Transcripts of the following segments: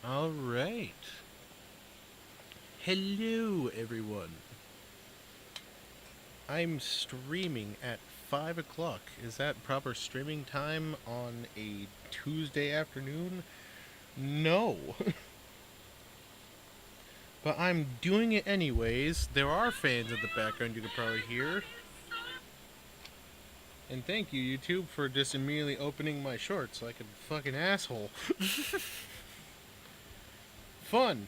All right. Hello, everyone. I'm streaming at 5 o'clock. Is that proper streaming time on a Tuesday afternoon? No. But I'm doing it anyways. There are fans in the background you could probably hear. And thank you, YouTube, for just immediately opening my shorts like a fucking asshole. Fun.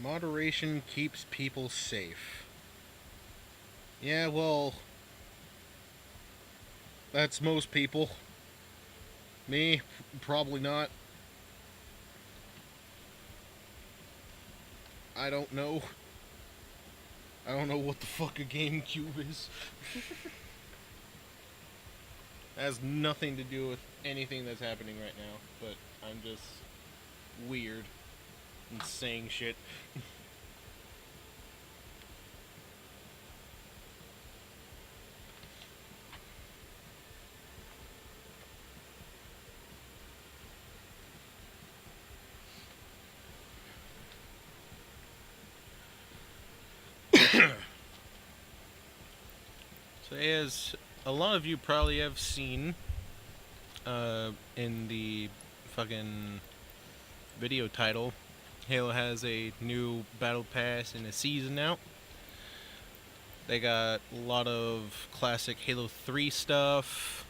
Moderation keeps people safe. Yeah, well, that's most people. Me, probably not. I don't know. I don't know what the fuck a GameCube is. It has nothing to do with anything that's happening right now, but I'm just weird and saying shit. So as a lot of you probably have seen in the fucking video title, Halo has a new battle pass and a season out. They got a lot of classic Halo 3 stuff,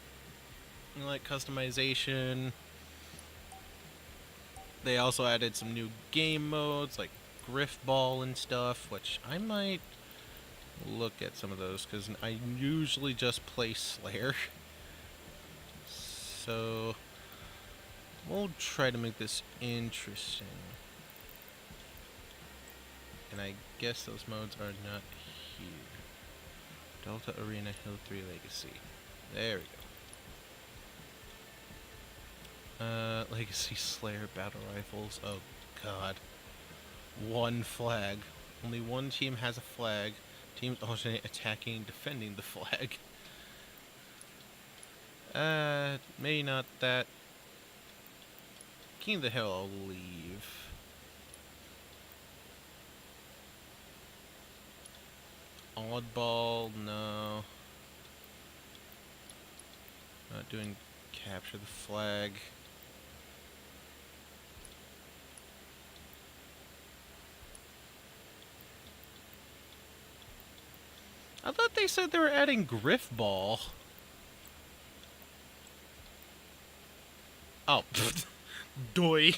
like customization. They also added some new game modes like Griffball and stuff, which I might look at some of those because I usually just play Slayer. So we'll try to make this interesting. And I guess those modes are not here. Delta Arena Halo 3 Legacy. There we go. Legacy Slayer Battle Rifles. Oh god. One flag. Only one team has a flag. Teams alternate attacking and defending the flag. Maybe not that. King of the Hill, I'll leave. Oddball, no. Not doing capture the flag. I thought they said they were adding Griffball. Oh, doy.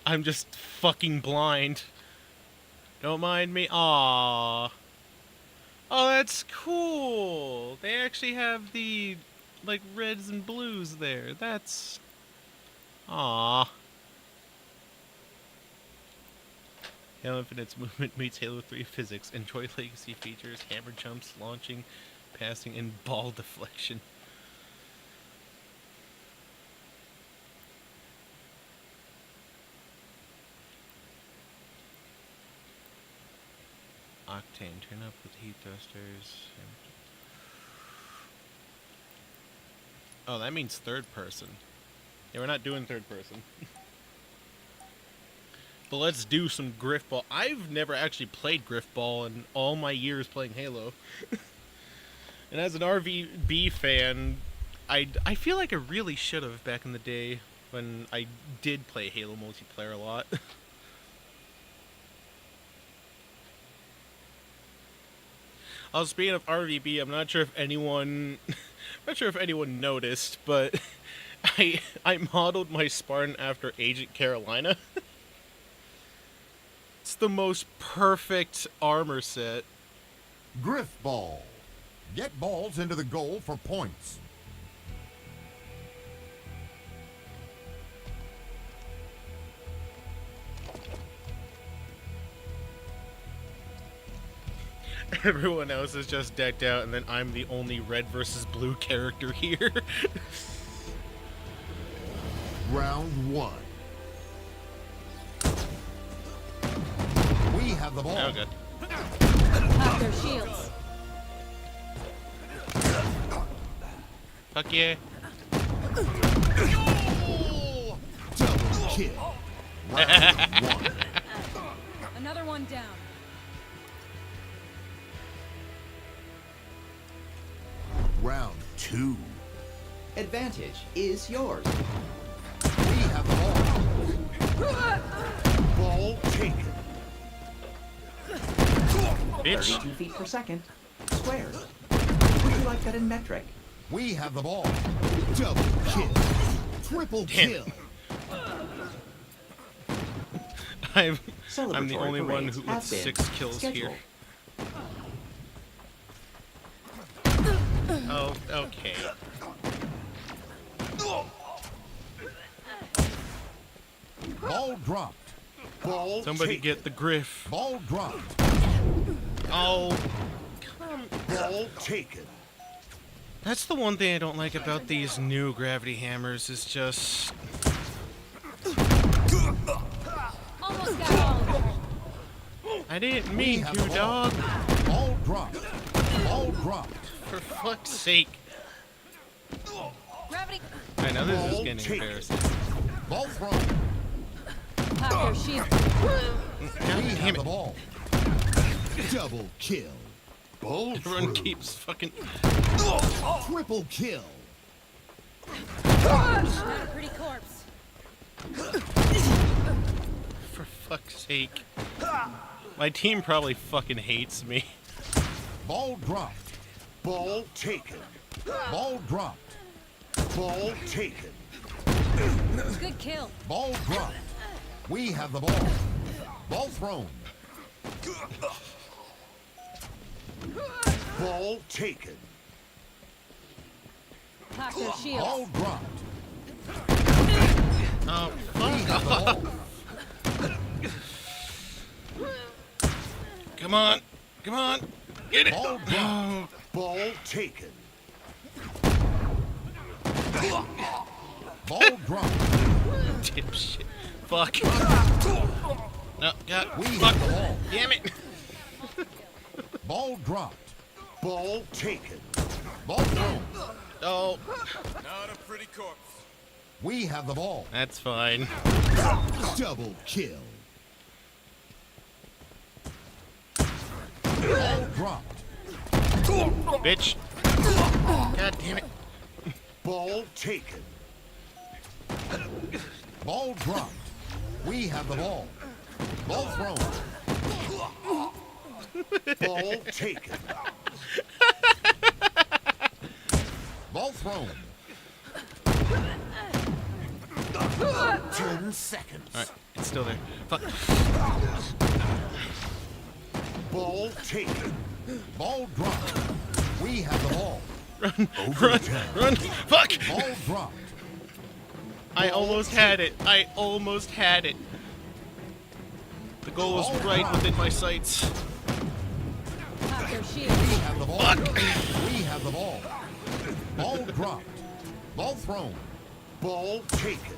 I'm just fucking blind. Don't mind me. Aww. Oh, that's cool. They actually have the, like, reds and blues there. That's... Aww. Halo Infinite's movement meets Halo 3 physics. Enjoy legacy features, hammer jumps, launching, passing, and ball deflection. Octane, turn up with heat thrusters. Oh, that means third person. Yeah, we're not doing third person. But let's do some Griffball. I've never actually played Griffball in all my years playing Halo. And as an RVB fan, I feel like I really should have back in the day when I did play Halo multiplayer a lot. Oh, speaking of RVB, I'm not sure if anyone noticed, but I modeled my Spartan after Agent Carolina. It's the most perfect armor set. Griff Ball. Get balls into the goal for points. Everyone else is just decked out, and then I'm the only red versus blue character here. Round one. We have the ball. Oh, good. Pop their shields. Fuck yeah. Double kill. Round 1. Another one down. Round 2. Advantage is yours. We have the ball. Ball taken. Bitch. 32 feet per second. Squares. Would you like that in metric? We have the ball. Double kill. Triple Damn. kill. I'm the Celebratory only one parades who have with been 6 kills scheduled. here. Oh, okay. Ball dropped. Ball Somebody taken. get the griff. Ball dropped. Oh, Ball taken. that's the one thing I don't like about these new gravity hammers is just Almost got all of them. I didn't We mean have to, the ball. dog. Ball dropped. Ball dropped. For fuck's sake. Gravity. I know this is Ball getting taken. embarrassing. Ball thrown. Pop their shield. God We damn have the it. ball. Double kill. Ball Everyone through. keeps fucking. Triple kill. Not a pretty corpse. For fuck's sake. My team probably fucking hates me. Ball dropped. Ball taken. Ball dropped. Ball taken. Good kill. Ball dropped. We have the ball. Ball thrown. Ball taken. Pop their shields. Ball dropped. Oh, We fuck have the off. ball. Come on. Come on. Get it. Ball dropped. Oh, Ball taken. Ball dropped. dipshit. Fuck. No, God. We Fuck. have the ball. Damn it. Ball dropped. Ball taken. Ball thrown. Oh, Not a pretty corpse. We have the ball. that's fine. Double kill. Ball dropped. Bitch. God damn it. Ball taken. Ball dropped. We have the ball. Ball thrown. Ball taken. Ball thrown. 10 seconds. Alright, it's still there. Fuck. Ball taken. Ball dropped. We have the ball. Run, Over run, 10. run. Fuck. Ball dropped. I almost had it. I almost had it. The goal was right within my sights. Pop their We shields. have the ball. Fuck. We have the ball. Ball dropped. Ball thrown. Ball taken.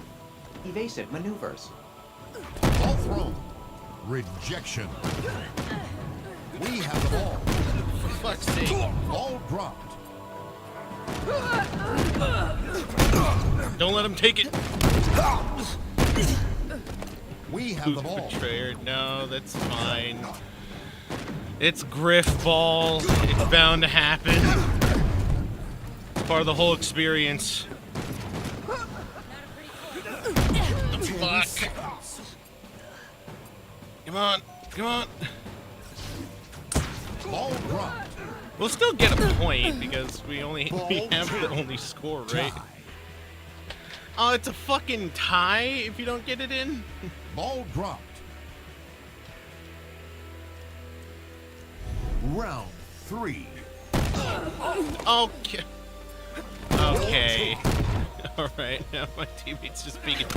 Evasive maneuvers. Ball thrown. Rejection. We have the ball. For fuck's sake. Ball dropped. Don't let him take it. We have the ball. Betrayer. No, that's fine. It's griff ball. It's bound to happen. It's part of the whole experience. Fuck. Come on. Come on. Ball dropped. We'll still get a point because we have the only score, right? Tie. Oh, it's a fucking tie if you don't get it in? Ball dropped. Round 3. Okay. Okay. Alright, now my teammate's just being a dick.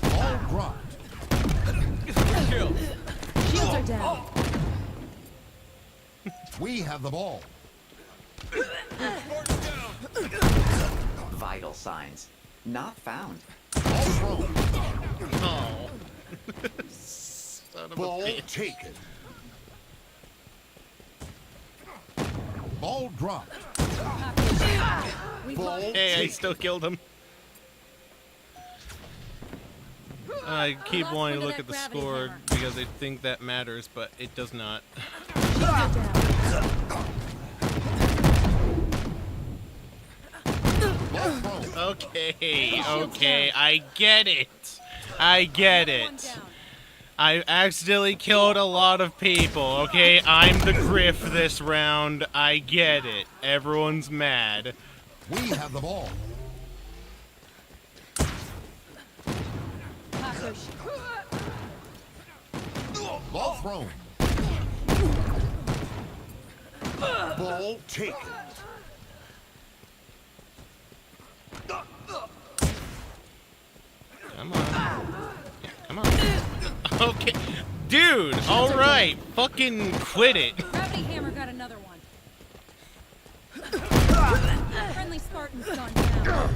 Ball dropped. Shields are down. We have the ball. Vital signs. Not found. Ball thrown. Oh. Son of a Ball bitch. taken. Ball dropped. We've Ball lost. Hey, I taken. still killed him. I keep Lost wanting to one look to at the that gravity score hammer. because I think that matters, but it does not. Shields are down. Ball thrown. Okay, okay, I get it. I get Another one it. down. I accidentally killed a lot of people, okay? I'm the Griff this round. I get it. Everyone's mad. We have the ball. Pop their shield. Ball thrown. Ball taken. Come on. Yeah, come on. Okay. Dude, alright. Fucking quit it. Gravity hammer got another one. Friendly Spartan's gone down.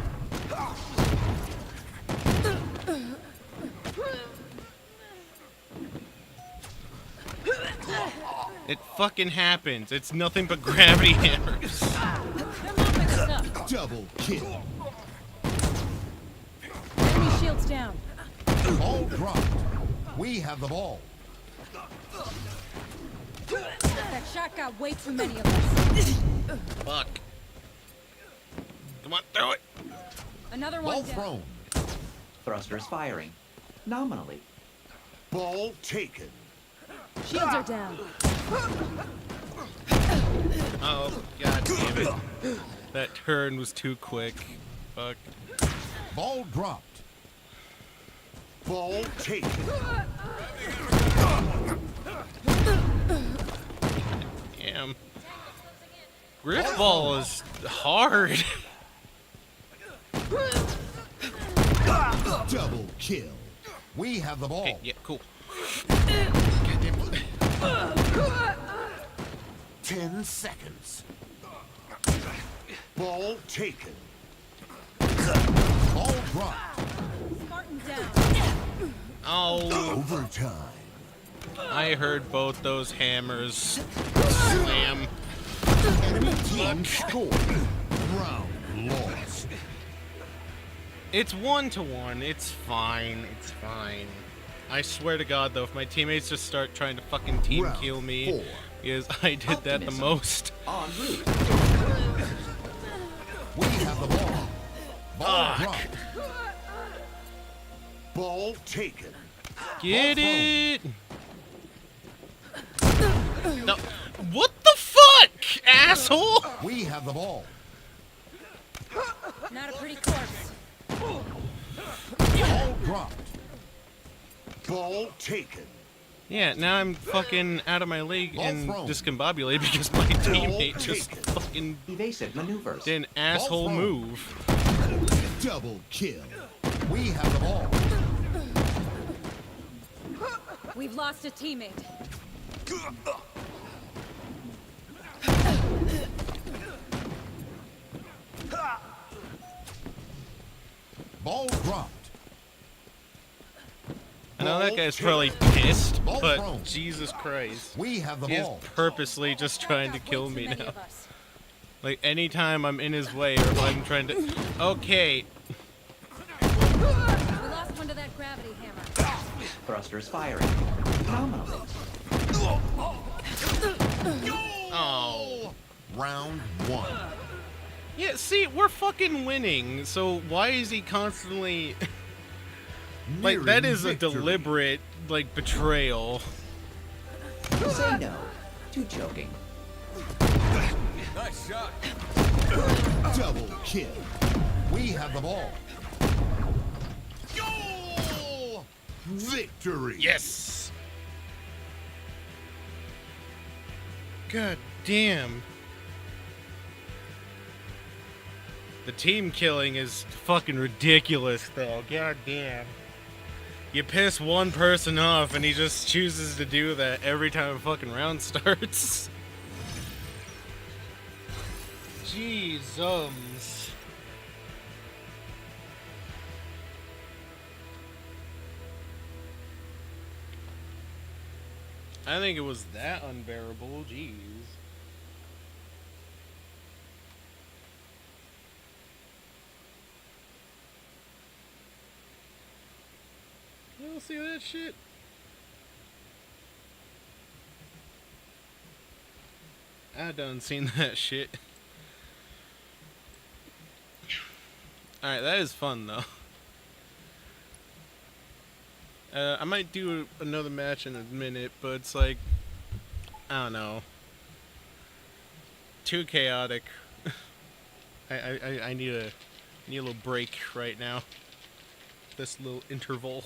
It fucking happens. It's nothing but gravity hammers. They're mopping us up. Double kill. Enemy shields down. Ball dropped. We have the ball. That shot got way too many of us. Fuck. Come on, throw it. Another Ball one down. thrown. Thrusters firing. Nominally. Ball taken. Shields are down. Oh, god damn it. That turn was too quick. Fuck. Ball dropped. Ball taken. Damn. Griff ball is hard. Double kill. We have the ball. Okay, yeah, cool. Goddamn. 10 seconds. Ball taken. Ball dropped. Spartan down. Oh, Overtime. I heard both those hammers slam. Enemy team scored. Round lost. It's 1-1. It's fine. It's fine. I swear to God, though, if my teammates just start trying to fucking team Round kill me, 4. because I did that the Optimism. most. En route. We have the ball. Ball Fuck. dropped. Ball taken. Get Ball it? No. What the fuck, asshole? We have the ball. Not a pretty corpse. Ball dropped. Ball taken. Yeah, now I'm fucking out of my league Ball and thrown. discombobulated because my teammate just taken. fucking Evasive maneuvers. did an asshole thrown. move. Double kill. We have the ball. We've lost a teammate. Ball dropped. I know that Ball guy's taken. probably pissed, Ball but thrown. Jesus Christ. We have the He is ball. purposely just trying to Got way kill too me many now. of us. Like, anytime I'm in his way or if I'm trying to... Okay, We lost one to that gravity hammer. Thrusters firing. Nominally. oh. Round 1. Yeah, see, we're fucking winning, so why is he constantly... Like, that Nearing is a victory. deliberate, like, betrayal. Say no to choking. Nice shot. Double kill. We have the ball. Goal! Victory. Yes! God damn. The team killing is fucking ridiculous, though. God damn. You piss one person off and he just chooses to do that every time a fucking round starts. Jeezums. I think it was that unbearable. Jeez. Y'all see that shit? I done seen that shit. Alright, that is fun though. I might do another match in a minute, but it's like, I don't know. Too chaotic. I need a little break right now. This little interval.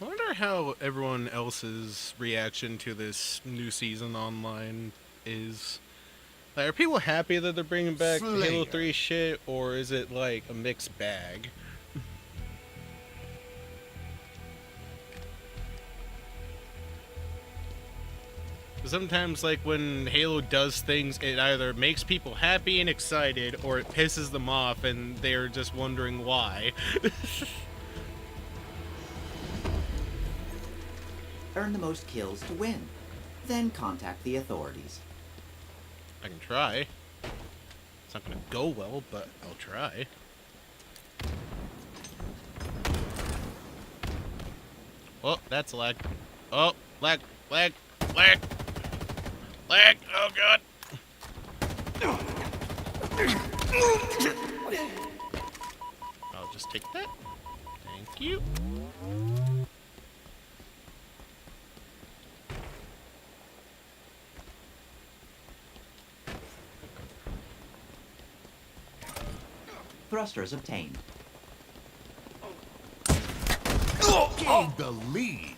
I wonder how everyone else's reaction to this new season online is. Like, are people happy that they're bringing back Halo Slayer. 3 shit, or is it like a mixed bag? Sometimes, like, when Halo does things, it either makes people happy and excited, or it pisses them off and they're just wondering why. Earn the most kills to win. Then contact the authorities. I can try. It's not gonna go well, but I'll try. Oh, that's lag. Oh, lag, lag, lag, lag. Oh god. I'll just take that. Thank you. Thrusters obtained. Gained the lead.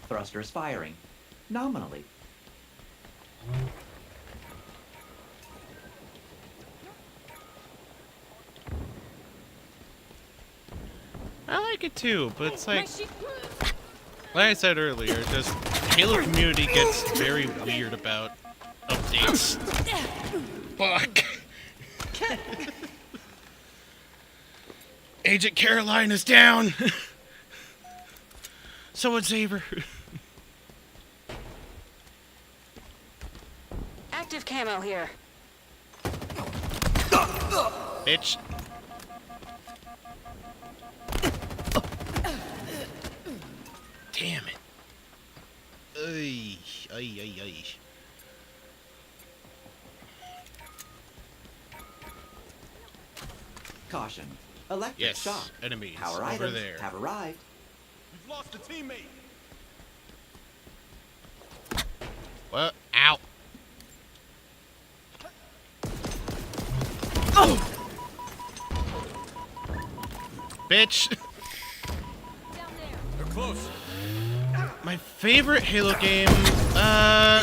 Thrusters firing. Nominally. I like it too, but it's like I said earlier, just Halo community gets very weird about updates. Fuck. Agent Caroline is down. So would Saber. Active camo here. Bitch. Damn it. Ay, ay, ay, ay. Caution. Electric Yes, shock. enemies Power over items there. have arrived. We've lost a teammate. What? Ow. Bitch. Down there. They're close. My favorite Halo game,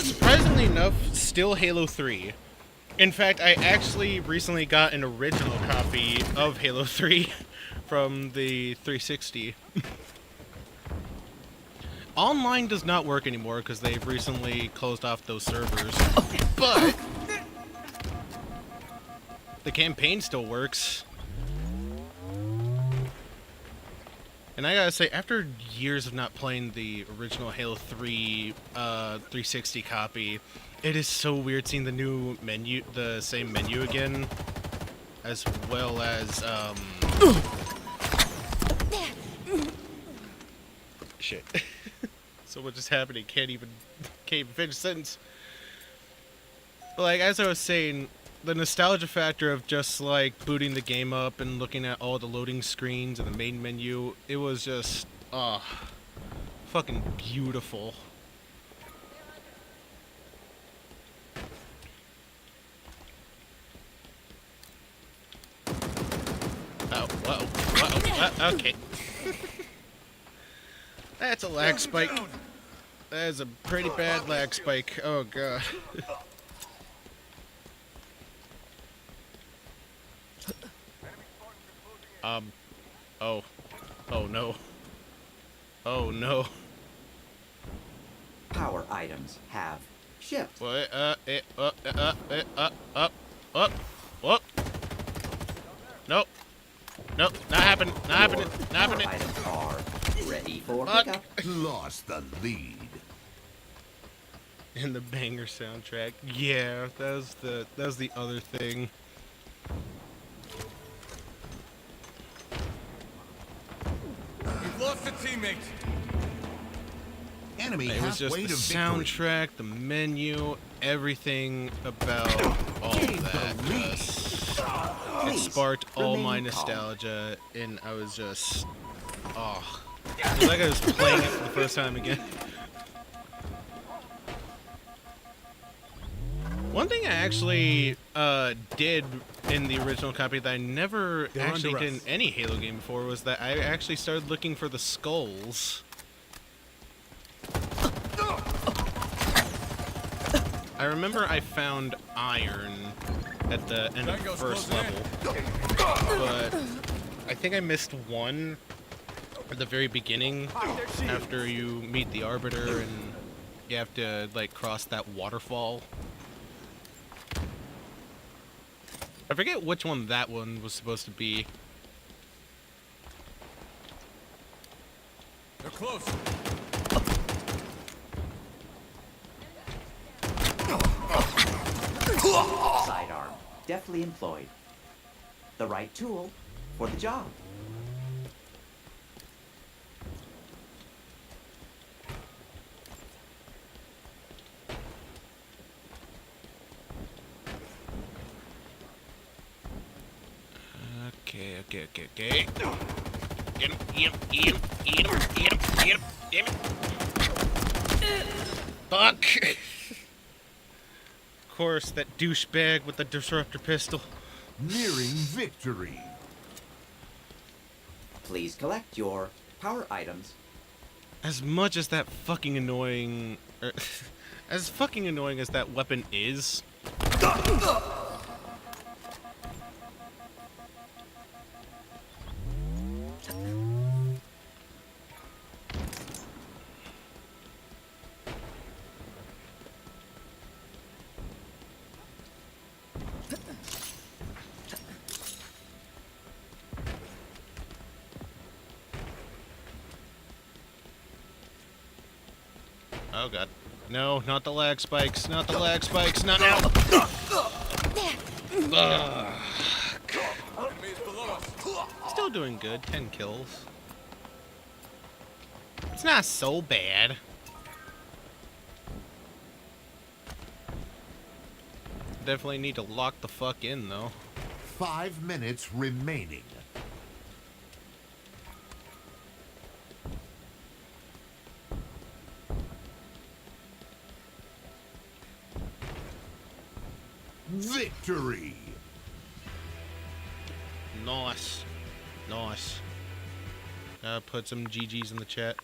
surprisingly enough, still Halo 3. In fact, I actually recently got an original copy of Halo 3 from the 360. Online does not work anymore because they've recently closed off those servers. But the campaign still works. And I gotta say, after years of not playing the original Halo 3 360 copy, it is so weird seeing the new menu, the same menu again, as well as, shit. So much is happening, can't even finish a sentence. But like, as I was saying, the nostalgia factor of just like booting the game up and looking at all the loading screens and the main menu, it was just, fucking beautiful. Okay. That's a lag spike. That is a pretty bad lag spike. Oh god. Oh. Oh no. Oh no. Power items have shipped. What? Up. Nope. Nope. Not happening. Not happening. Not Power happening. items are ready for Fuck. pickup. Lost the lead. In the banger soundtrack. Yeah, that was the other thing. We've lost a teammate. Enemy It was just halfway the to victory. soundtrack, the menu, everything about all Gain that. the lead. It Please, sparked all my remain calm. nostalgia, and I was just, oh, it was like I was playing it for the first time again. One thing I actually did in the original copy that I never They're actually under did in us. any Halo game before was that I actually started looking for the skulls. I remember I found iron at the end of the Tango's first closing level, but I think I missed one at the very beginning after you meet the Arbiter and you have to like cross that waterfall. I forget which one that one was supposed to be. They're close. Sidearm, deftly employed. The right tool for the job. Okay. Get him, eat him. Damn it. Fuck. Of course, that douchebag with the disruptor pistol. Nearing victory. Please collect your power items. As much as that fucking annoying... as fucking annoying as that weapon is... Oh god. No, not the lag spikes. Not the lag spikes. Not now. Ugh. Enemies below us. Still doing good. 10 kills. It's not so bad. Definitely need to lock the fuck in, though. 5 minutes remaining. Victory! Nice. Nice. Put some GGs in the chat.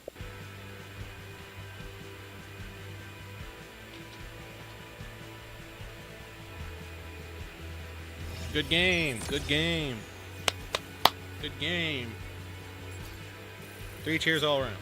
Good game. Good game. Good game. 3 cheers all around.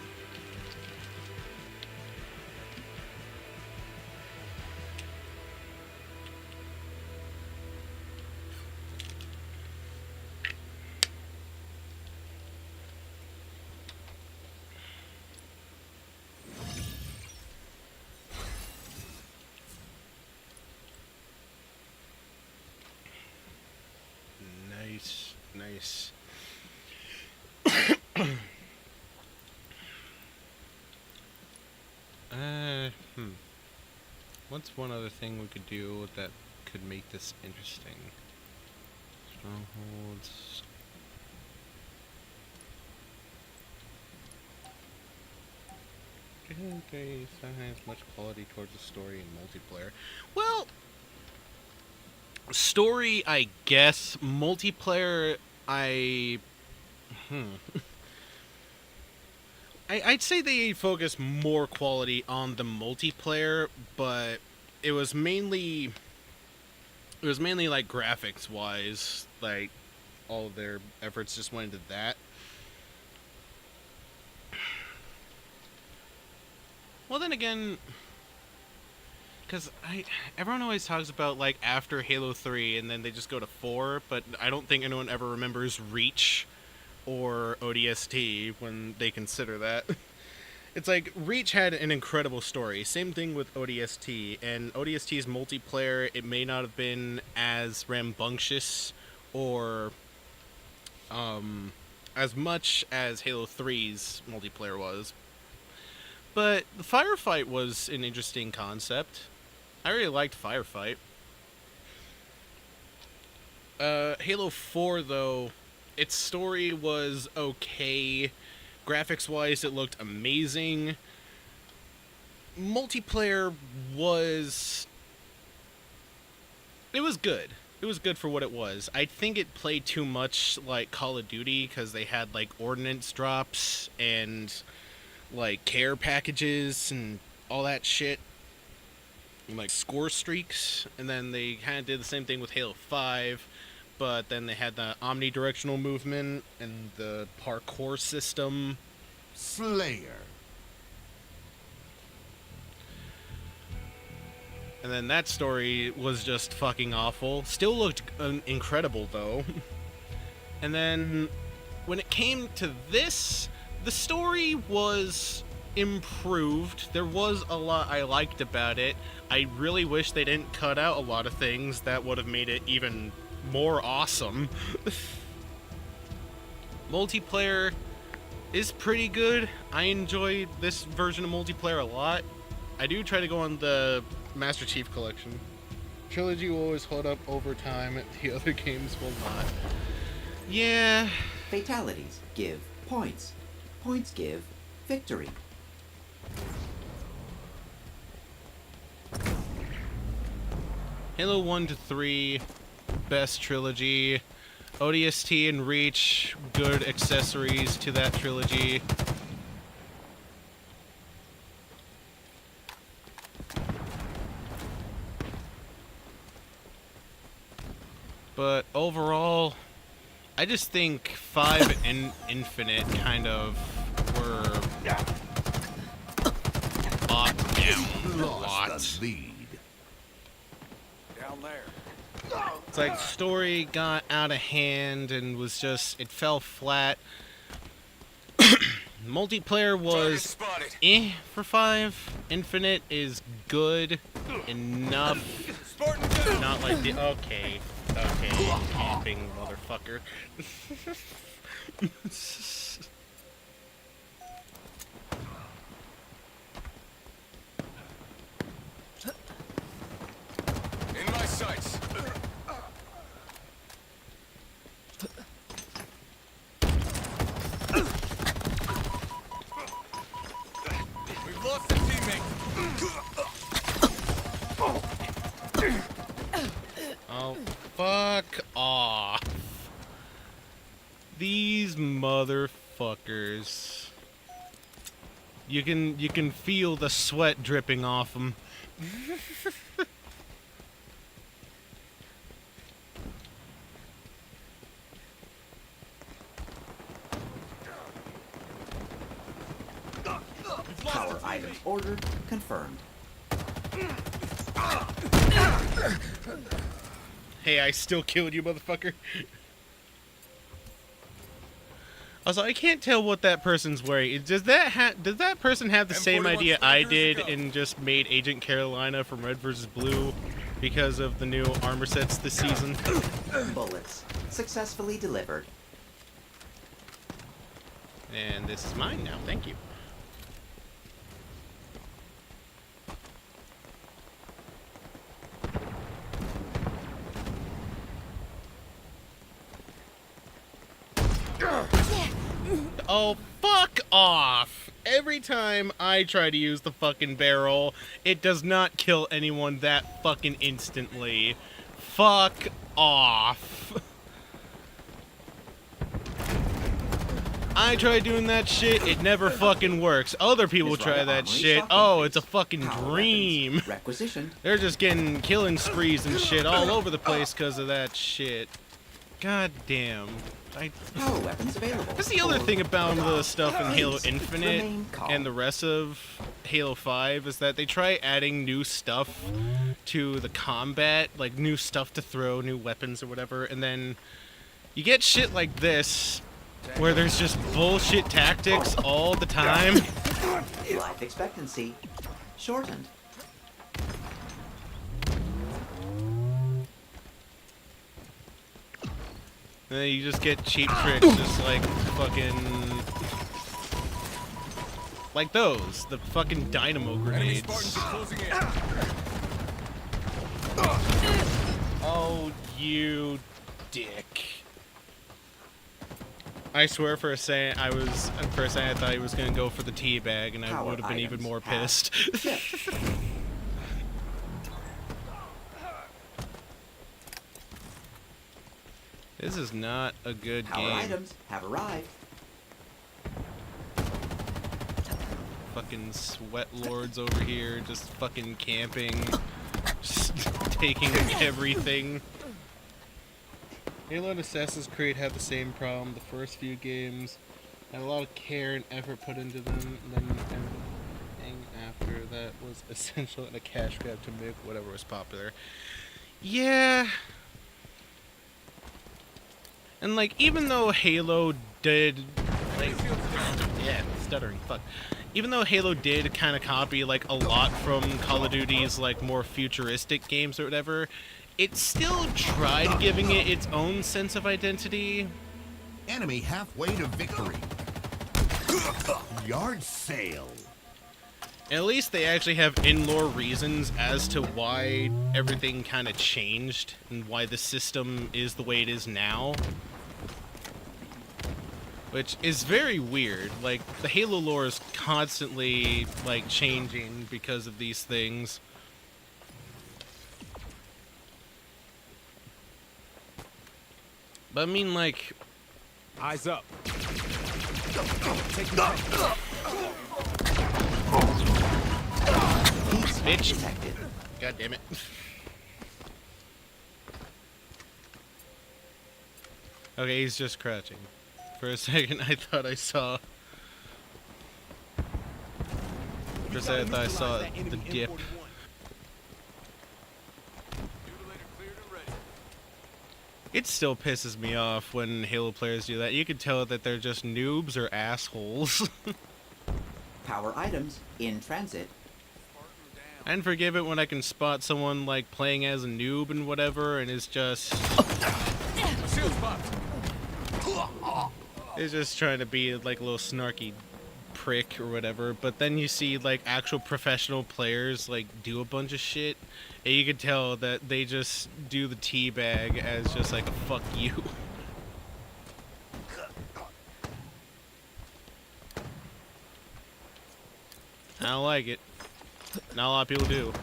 Nice. What's one other thing we could do that could make this interesting? Strongholds. Okay, sometimes much quality towards the story and multiplayer. Well, story, I guess. Multiplayer, I'd say they focused more quality on the multiplayer, but it was mainly like graphics wise, like all of their efforts just went into that. Well, then again, because everyone always talks about like after Halo 3 and then they just go to 4, but I don't think anyone ever remembers Reach or ODST when they consider that. It's like Reach had an incredible story. Same thing with ODST, and ODST's multiplayer, it may not have been as rambunctious or as much as Halo 3's multiplayer was. But the firefight was an interesting concept. I really liked firefight. Halo 4, though, its story was okay. Graphics-wise, it looked amazing. Multiplayer was... It was good. It was good for what it was. I think it played too much like Call of Duty because they had like ordnance drops and like care packages and all that shit. And, like score streaks. And then they kind of did the same thing with Halo 5. But then they had the omnidirectional movement and the parkour system. Slayer. And then that story was just fucking awful. Still looked incredible, though. And then when it came to this, the story was improved. There was a lot I liked about it. I really wish they didn't cut out a lot of things that would have made it even more awesome. Multiplayer is pretty good. I enjoy this version of multiplayer a lot. I do try to go on the Master Chief Collection. Trilogy will always hold up over time. The other games will not. Yeah. Fatalities give points. Points give victory. Halo 1 to 3, best trilogy. ODST and Reach, good accessories to that trilogy. But overall, I just think 5 and Infinite kind of were bogged down a lot. Lost the lead. Down there. It's like story got out of hand and was just, it fell flat. Multiplayer Target was spotted. for 5. Infinite is good enough. Spartan down. Not like the okay, camping motherfucker. In my sights. We've lost a teammate. Oh, fuck off. These motherfuckers. You can feel the sweat dripping off them. Power items ordered. Confirmed. Hey, I still killed you, motherfucker. Also, I can't tell what that person's wearing. Does that person have the same M41 idea I strikers did to go. and just made Agent Carolina from Red vs. Blue because of the new armor sets this season? Bullets. Successfully delivered. And this is mine now. Thank you. Oh, fuck off! Every time I try to use the fucking barrel, it does not kill anyone that fucking instantly. Fuck off. I try doing that shit, it never fucking works. Other people His try right that armory shit. shocking Oh, phase. it's a fucking Power dream. weapons requisitioned. They're just getting killing sprees and shit all over the place because of that shit. God damn. Power weapons available. That's the other for thing about the stuff in Halo Please Infinite remain calm. and the rest of Halo 5 is that they try adding new stuff to the combat, like new stuff to throw, new weapons or whatever, and then you get shit like this where there's just bullshit tactics all the time. Life expectancy shortened. And then you just get cheap tricks, just like fucking... like those, the fucking dynamo Enemy grenades. Spartans are closing in. Oh, you dick. I swear for a second I thought he was gonna go for the tea bag and I Power would have been even items more have pissed. shipped. This is not a good Power game. items have arrived. Fucking sweat lords over here, just fucking camping, just taking everything. Halo and Assassin's Creed had the same problem. The first few games had a lot of care and effort put into them, and then everything after that was essential and a cash grab to make whatever was popular. Yeah. And like, even though Halo did, like, yeah, stuttering, fuck. Even though Halo did kind of copy like a lot from Call of Duty's like more futuristic games or whatever, it still tried giving it its own sense of identity. Enemy halfway to victory. Yard sale. At least they actually have in-lore reasons as to why everything kind of changed and why the system is the way it is now. Which is very weird. Like, the Halo lore is constantly, like, changing because of these things. But I mean, like... Eyes up. Bitch. Detected. God damn it. Okay, he's just crouching. For a second, I thought I saw... For a second, I thought I saw the dip. Mutilator cleared and ready. It still pisses me off when Halo players do that. You can tell that they're just noobs or assholes. Power items in transit. I can forgive it when I can spot someone like playing as a noob and whatever, and is just Shield popped. is just trying to be like a little snarky prick or whatever. But then you see like actual professional players like do a bunch of shit, and you can tell that they just do the teabag as just like a fuck you. I don't like it. Not a lot of people do.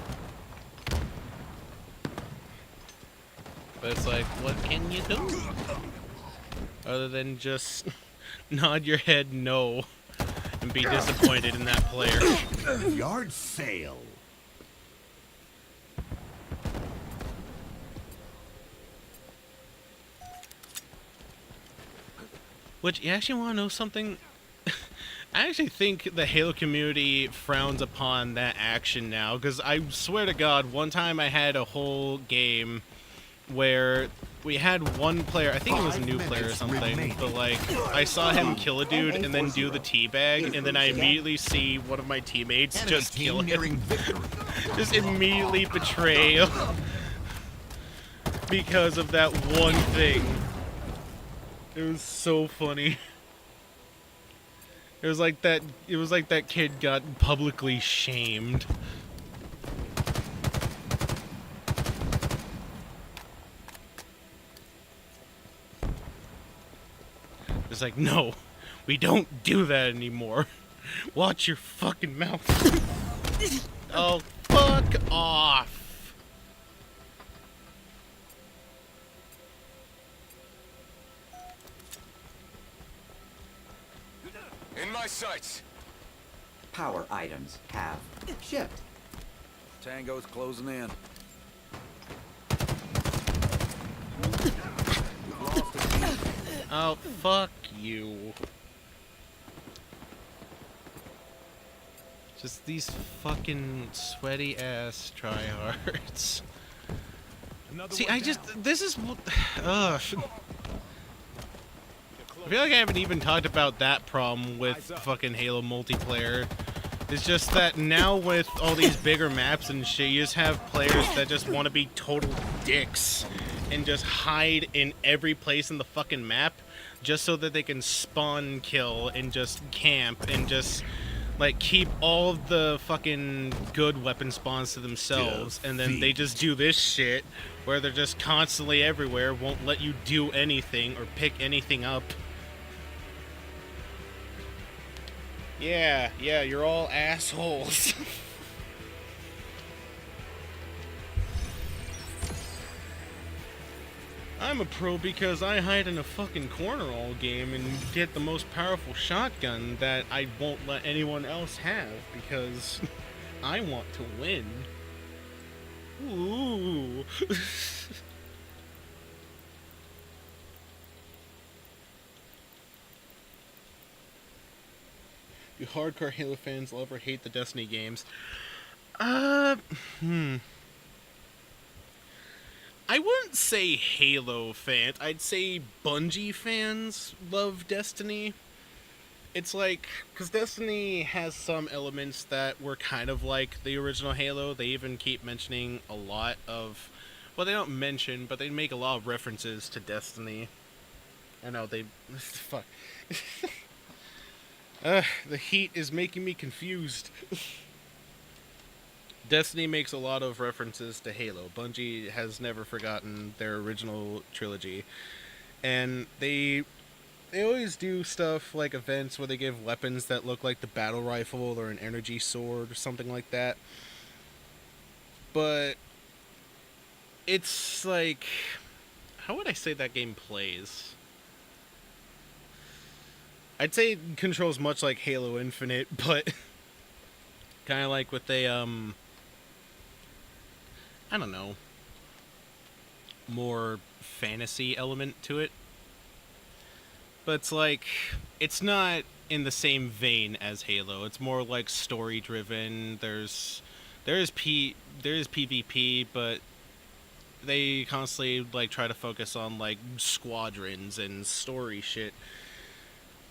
But it's like, what can you do? Other than just nod your head no and be disappointed in that player. Yard sale. Which, you actually want to know something? I actually think the Halo community frowns upon that action now, because I swear to God, one time I had a whole game where we had one player, I think it was a new player or something, but like, I saw him kill a dude and then do the teabag, and then I immediately see one of my teammates Enemy just team kill him. nearing victory. Just immediately betray because of that one thing. It was so funny. It was like that kid got publicly shamed. It's like, no, we don't do that anymore. Watch your fucking mouth. Oh, fuck off. my sights. Power items have shipped. Tango's closing in. Oh, fuck you. Just these fucking sweaty ass tryhards. See, this is, ugh. I feel like I haven't even talked about that problem with fucking Halo multiplayer. It's just that now with all these bigger maps and shit, you just have players that just want to be total dicks and just hide in every place in the fucking map just so that they can spawn kill and just camp and just like keep all of the fucking good weapon spawns to themselves, and then they just do this shit where they're just constantly everywhere, won't let you do anything or pick anything up. Yeah, you're all assholes. I'm a pro because I hide in a fucking corner all game and get the most powerful shotgun that I won't let anyone else have because I want to win. Ooh. Do hardcore Halo fans love or hate the Destiny games? I wouldn't say Halo fans. I'd say Bungie fans love Destiny. It's like, because Destiny has some elements that were kind of like the original Halo. They even keep mentioning a lot of, well, they don't mention, but they make a lot of references to Destiny. I know, they, fuck. The heat is making me confused. Destiny makes a lot of references to Halo. Bungie has never forgotten their original trilogy. And they always do stuff like events where they give weapons that look like the battle rifle or an energy sword or something like that. But it's like, how would I say that game plays? I'd say it controls much like Halo Infinite, but kind of like with a, I don't know, more fantasy element to it. But it's like, it's not in the same vein as Halo. It's more like story driven. There is PvP, but they constantly like try to focus on like squadrons and story shit.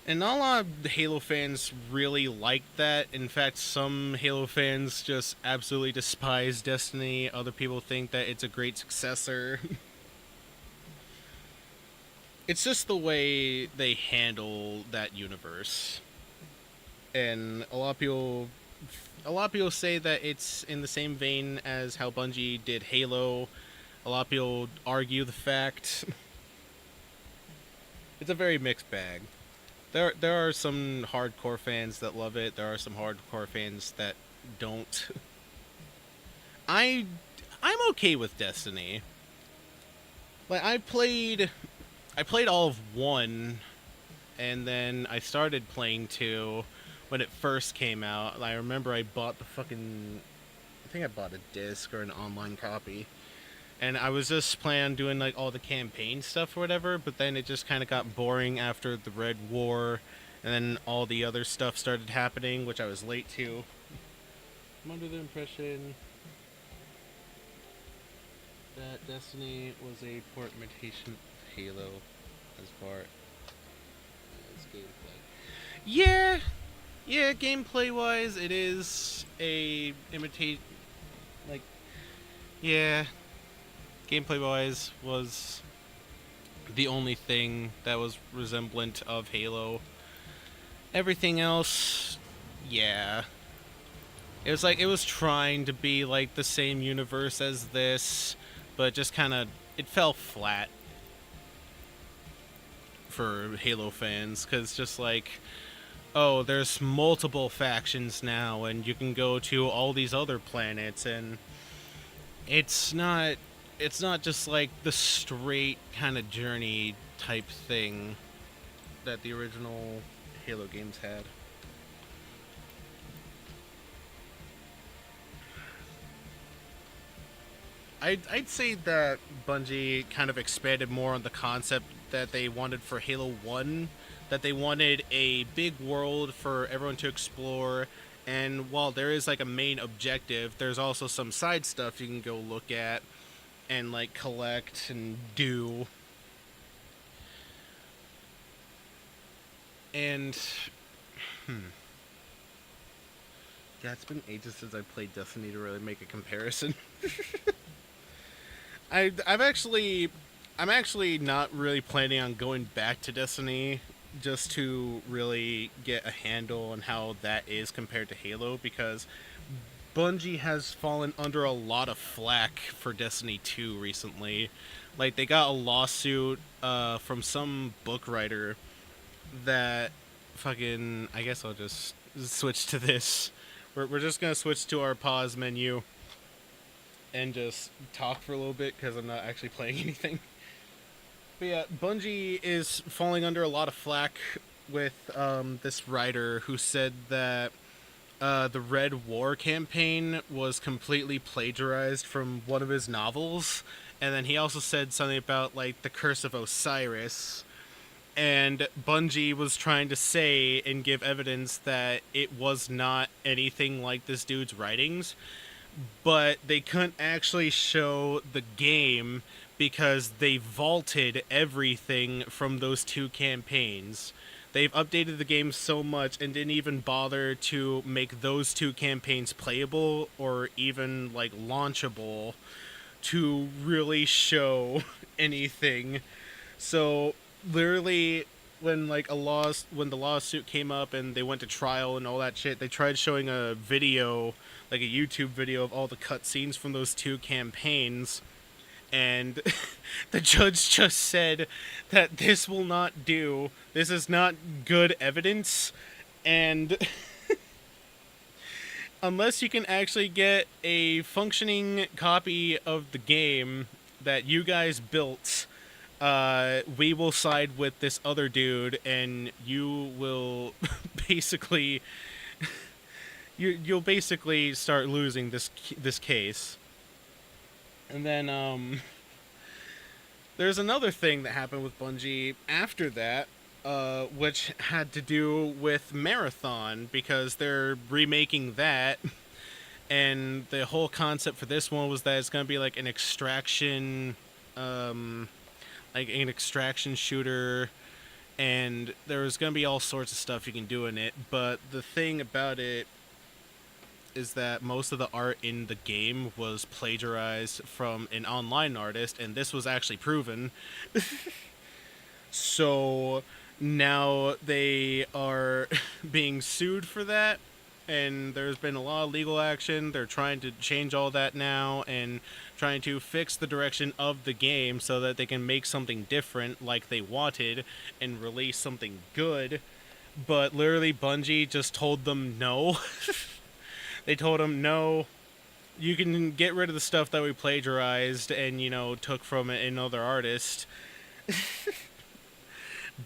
And not a lot of Halo fans really like that. In fact, some Halo fans just absolutely despise Destiny. Other people think that it's a great successor. It's just the way they handle that universe. And a lot of people say that it's in the same vein as how Bungie did Halo. A lot of people argue the fact. It's a very mixed bag. There are some hardcore fans that love it. There are some hardcore fans that don't. I'm okay with Destiny. Like I played all of 1, and then I started playing 2 when it first came out. I remember I bought I think I bought a disc or an online copy. And I was just planning on doing like all the campaign stuff or whatever, but then it just kind of got boring after the Red War, and then all the other stuff started happening, which I was late to. I'm under the impression that Destiny was a port imitation of Halo as far as gameplay. Yeah, gameplay-wise, it is a imitate, like, yeah. Gameplay-wise, was the only thing that was resemblant of Halo. Everything else, yeah. It was like, it was trying to be like the same universe as this, but just kind of, it fell flat for Halo fans, because just like, oh, there's multiple factions now, and you can go to all these other planets, and it's not just like the straight kind of journey type thing that the original Halo games had. I'd say that Bungie kind of expanded more on the concept that they wanted for Halo 1, that they wanted a big world for everyone to explore, and while there is like a main objective, there's also some side stuff you can go look at and like collect and do. And yeah, it's been ages since I played Destiny to really make a comparison. I'm actually not really planning on going back to Destiny just to really get a handle on how that is compared to Halo, because Bungie has fallen under a lot of flack for Destiny 2 recently. Like, they got a lawsuit from some book writer that fucking... I guess I'll just switch to this. We're just gonna switch to our pause menu and just talk for a little bit because I'm not actually playing anything. But yeah, Bungie is falling under a lot of flack with this writer who said that the Red War campaign was completely plagiarized from one of his novels, and then he also said something about like the Curse of Osiris, and Bungie was trying to say and give evidence that it was not anything like this dude's writings, but they couldn't actually show the game because they vaulted everything from those two campaigns. They've updated the game so much and didn't even bother to make those two campaigns playable or even like launchable to really show anything. So literally when the lawsuit came up and they went to trial and all that shit, they tried showing a video, like a YouTube video of all the cutscenes from those two campaigns, and the judge just said that this will not do. This is not good evidence, and unless you can actually get a functioning copy of the game that you guys built, we will side with this other dude, and you will basically you'll basically start losing this case. And then there's another thing that happened with Bungie after that, which had to do with Marathon, because they're remaking that, and the whole concept for this one was that it's going to be like an extraction shooter, and there was going to be all sorts of stuff you can do in it, but the thing about it is that most of the art in the game was plagiarized from an online artist, and this was actually proven. So now they are being sued for that, and there's been a lot of legal action. They're trying to change all that now and trying to fix the direction of the game so that they can make something different like they wanted and release something good. But literally Bungie just told them no. They told him, no, you can get rid of the stuff that we plagiarized and, took from another artist.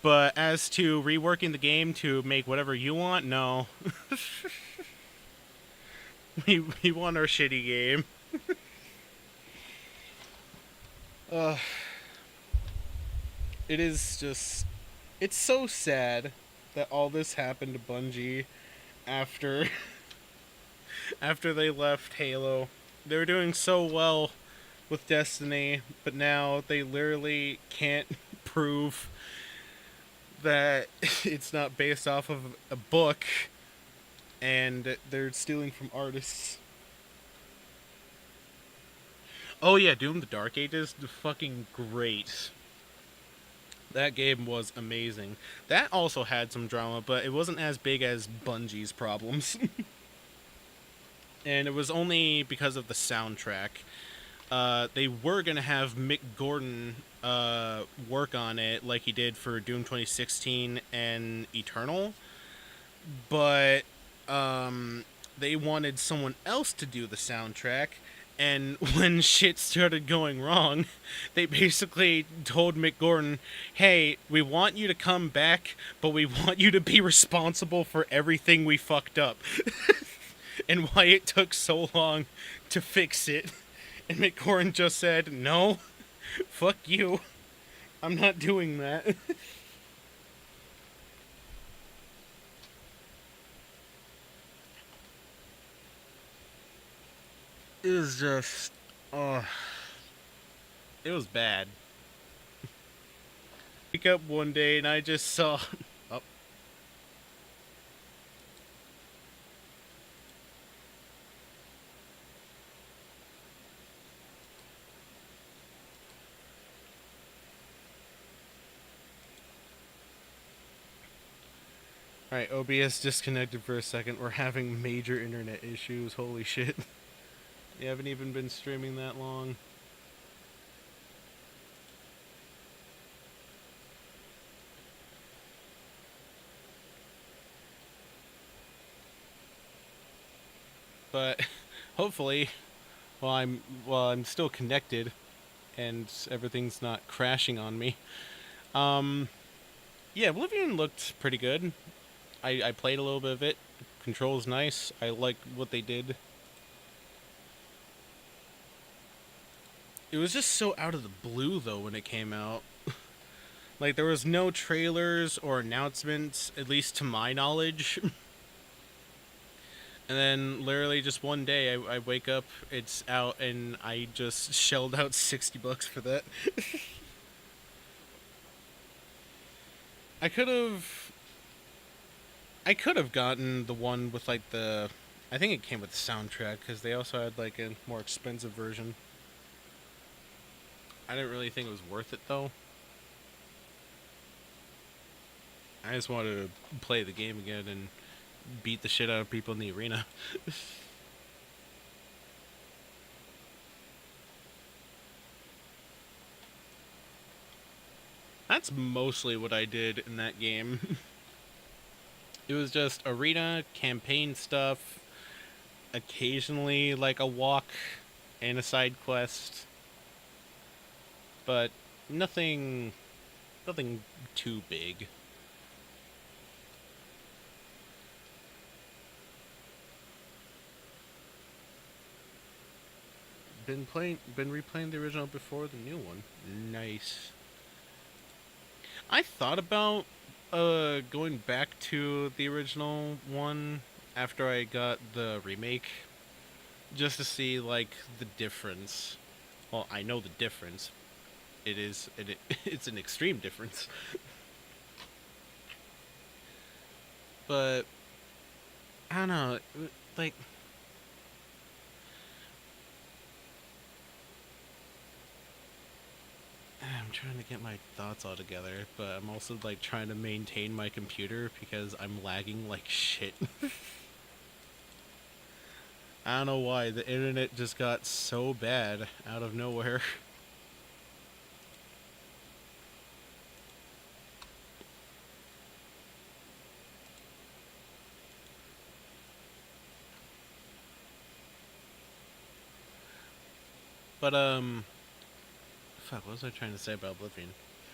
But as to reworking the game to make whatever you want, no. we want our shitty game. It is just... It's so sad that all this happened to Bungie after... after they left Halo. They were doing so well with Destiny, but now they literally can't prove that it's not based off of a book, and they're stealing from artists. Oh yeah, Doom the Dark Ages, fucking great. That game was amazing. That also had some drama, but it wasn't as big as Bungie's problems. And it was only because of the soundtrack. They were going to have Mick Gordon work on it like he did for Doom 2016 and Eternal. But they wanted someone else to do the soundtrack. And when shit started going wrong, they basically told Mick Gordon, hey, we want you to come back, but we want you to be responsible for everything we fucked up. And why it took so long to fix it. And McCoran just said, no, fuck you. I'm not doing that. It was just, oh, it was bad. Wake up one day and I just saw, oh. Alright, OBS disconnected for a second. We're having major internet issues. Holy shit. You haven't even been streaming that long. But hopefully, while I'm still connected and everything's not crashing on me. Yeah, Oblivion looked pretty good. I played a little bit of it. Control's nice. I like what they did. It was just so out of the blue, though, when it came out. Like, there was no trailers or announcements, at least to my knowledge. And then, literally, just one day, I wake up, it's out, and I just shelled out $60 for that. I could have gotten the one with, like, I think it came with the soundtrack, because they also had, like, a more expensive version. I didn't really think it was worth it, though. I just wanted to play the game again and beat the shit out of people in the arena. That's mostly what I did in that game. It was just arena, campaign stuff, occasionally like a walk and a side quest. But nothing too big. Been replaying the original before the new one. Nice. I thought about going back to the original one after I got the remake, just to see like the difference. Well, I know the difference. It's an extreme difference. But I don't know, like, I'm trying to get my thoughts all together, but I'm also like trying to maintain my computer because I'm lagging like shit. I don't know why, the internet just got so bad out of nowhere. But fuck, what was I trying to say about Oblivion?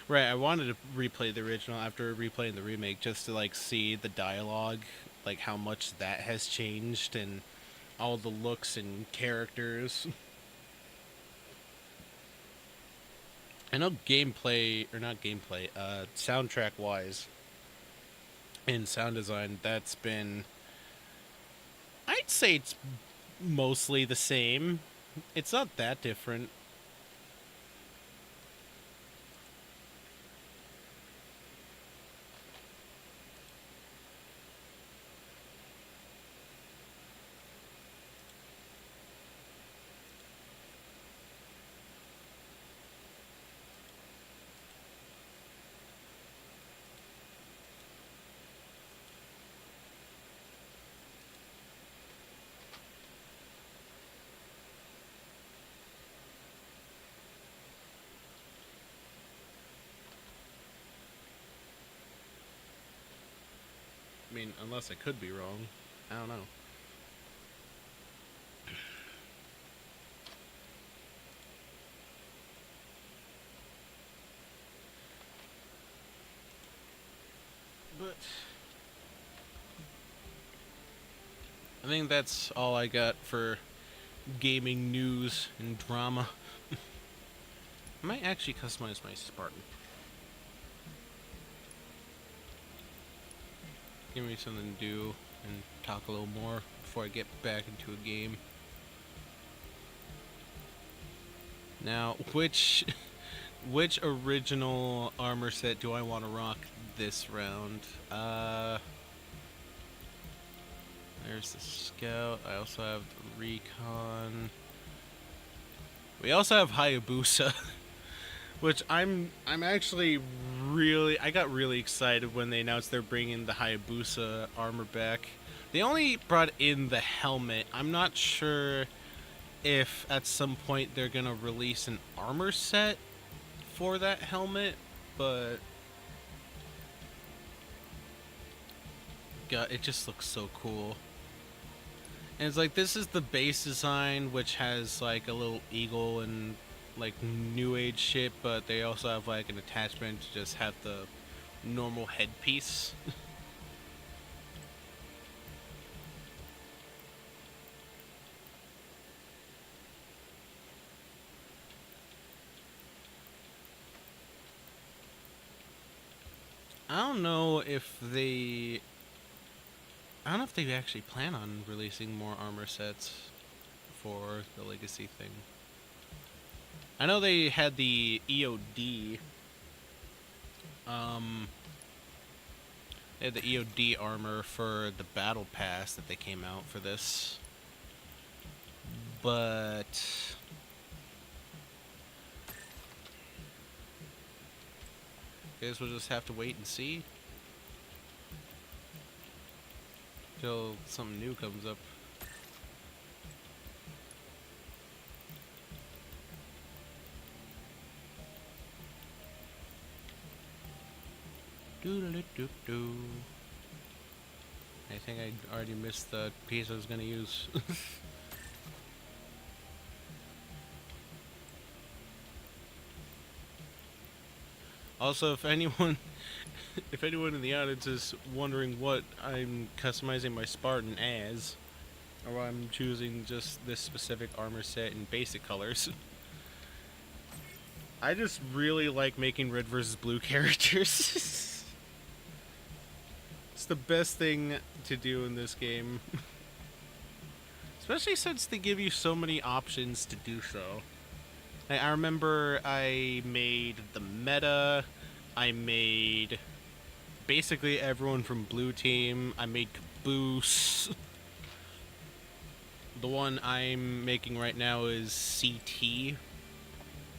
Right, I wanted to replay the original after replaying the remake just to like see the dialogue, like how much that has changed and all the looks and characters. I know soundtrack wise and sound design, that's been, I'd say it's mostly the same. It's not that different. I mean, unless I could be wrong. I don't know. But I think that's all I got for gaming news and drama. I might actually customize my Spartan. Give me something to do and talk a little more before I get back into a game. Now, which original armor set do I want to rock this round? There's the Scout. I also have the Recon. We also have Hayabusa, which I'm actually really, I got really excited when they announced they're bringing the Hayabusa armor back. They only brought in the helmet. I'm not sure if at some point they're gonna release an armor set for that helmet, but God, it just looks so cool. And it's like, this is the base design, which has like a little eagle and like new age shit, but they also have like an attachment to just have the normal headpiece. I don't know if they actually plan on releasing more armor sets for the Legacy thing. I know they had the EOD. They had the EOD armor for the Battle Pass that they came out for this. But I guess we'll just have to wait and see till something new comes up. Doo-doo-doo-doo-doo. I think I already missed the piece I was gonna use. Also, if anyone in the audience is wondering what I'm customizing my Spartan as, or why I'm choosing just this specific armor set in basic colors, I just really like making red versus blue characters. It's the best thing to do in this game. Especially since they give you so many options to do so. I remember I made the meta, I made basically everyone from Blue Team, I made Caboose. The one I'm making right now is CT,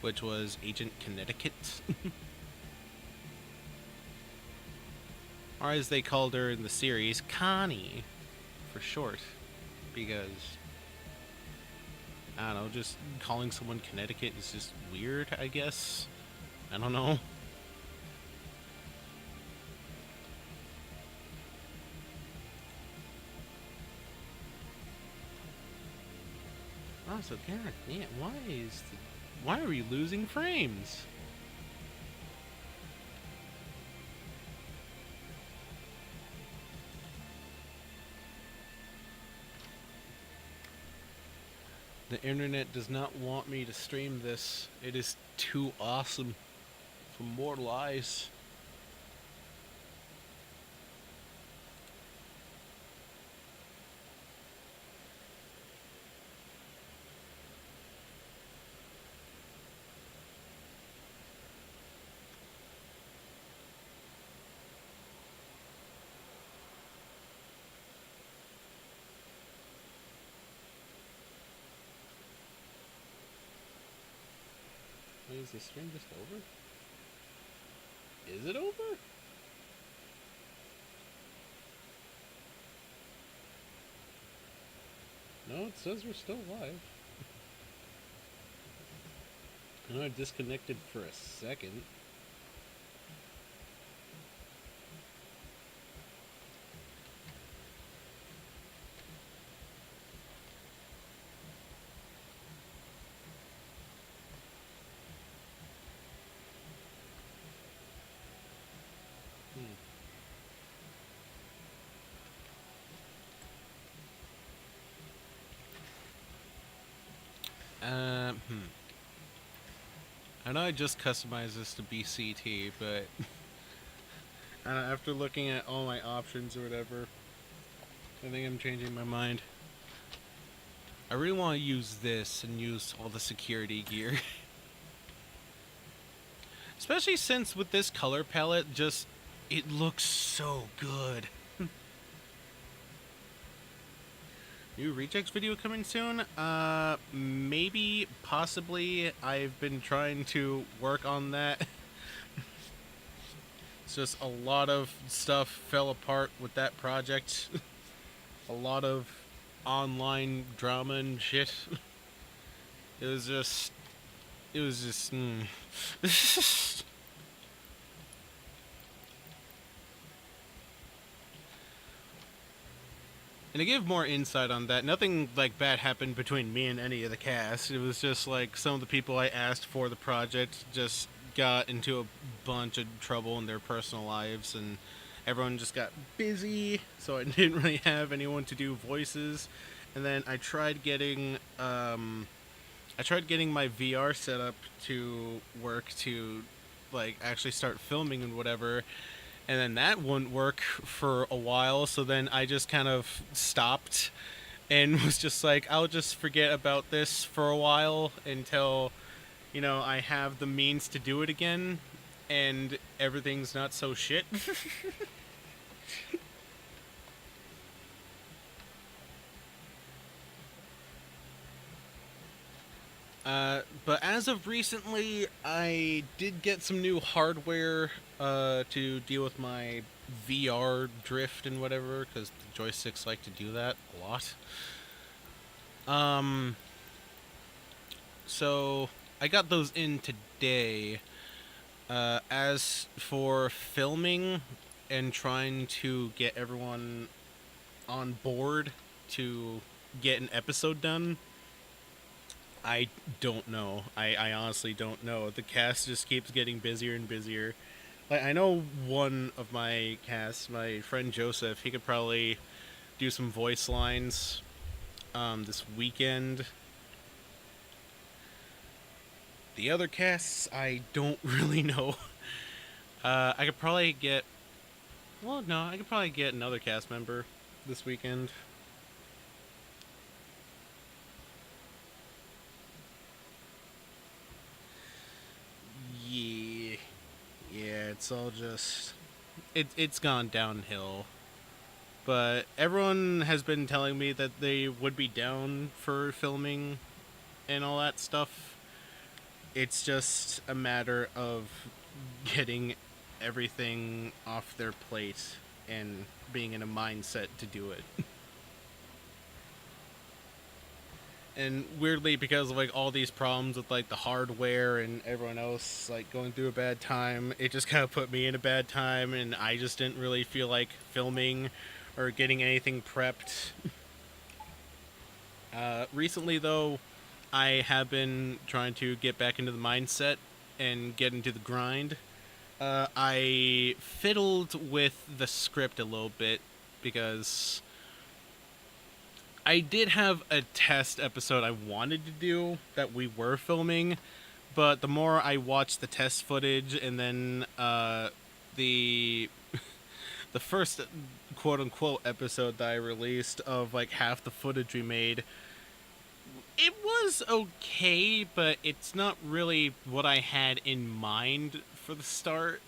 which was Agent Connecticut. Or as they called her in the series, Connie, for short. Because, I don't know, just calling someone Connecticut is just weird, I guess. I don't know. Oh, so god damn, why are we losing frames? The internet does not want me to stream this. It is too awesome for mortal eyes. Is the stream just over? Is it over? No, it says we're still live. I know I disconnected for a second. I know I just customized this to BCT, but after looking at all my options or whatever, I think I'm changing my mind. I really want to use this and use all the security gear. Especially since with this color palette, it looks so good. New Rejects video coming soon? Maybe, possibly. I've been trying to work on that. It's just a lot of stuff fell apart with that project. A lot of online drama and shit. It was just... And to give more insight on that, nothing like bad happened between me and any of the cast. It was just like some of the people I asked for the project just got into a bunch of trouble in their personal lives, and everyone just got busy, so I didn't really have anyone to do voices. And then I tried getting my VR setup to work to like actually start filming and whatever. And then that wouldn't work for a while, so then I just kind of stopped and was just like, I'll just forget about this for a while until, I have the means to do it again and everything's not so shit. But as of recently, I did get some new hardware to deal with my VR drift and whatever, because the joysticks like to do that a lot. So I got those in today. As for filming and trying to get everyone on board to get an episode done, I don't know. I honestly don't know. The cast just keeps getting busier and busier. Like, I know one of my cast, my friend Joseph, he could probably do some voice lines this weekend. The other casts, I don't really know. I could probably get... Well, no, I could probably get another cast member this weekend. Yeah, it's all just... It's gone downhill. But everyone has been telling me that they would be down for filming and all that stuff. It's just a matter of getting everything off their plate and being in a mindset to do it. And weirdly, because of like all these problems with like the hardware and everyone else like going through a bad time, it just kind of put me in a bad time, and I just didn't really feel like filming or getting anything prepped. Recently though, I have been trying to get back into the mindset and get into the grind. I fiddled with the script a little bit because I did have a test episode I wanted to do that we were filming, but the more I watched the test footage and then the first quote-unquote episode that I released of like half the footage we made, it was okay, but it's not really what I had in mind for the start.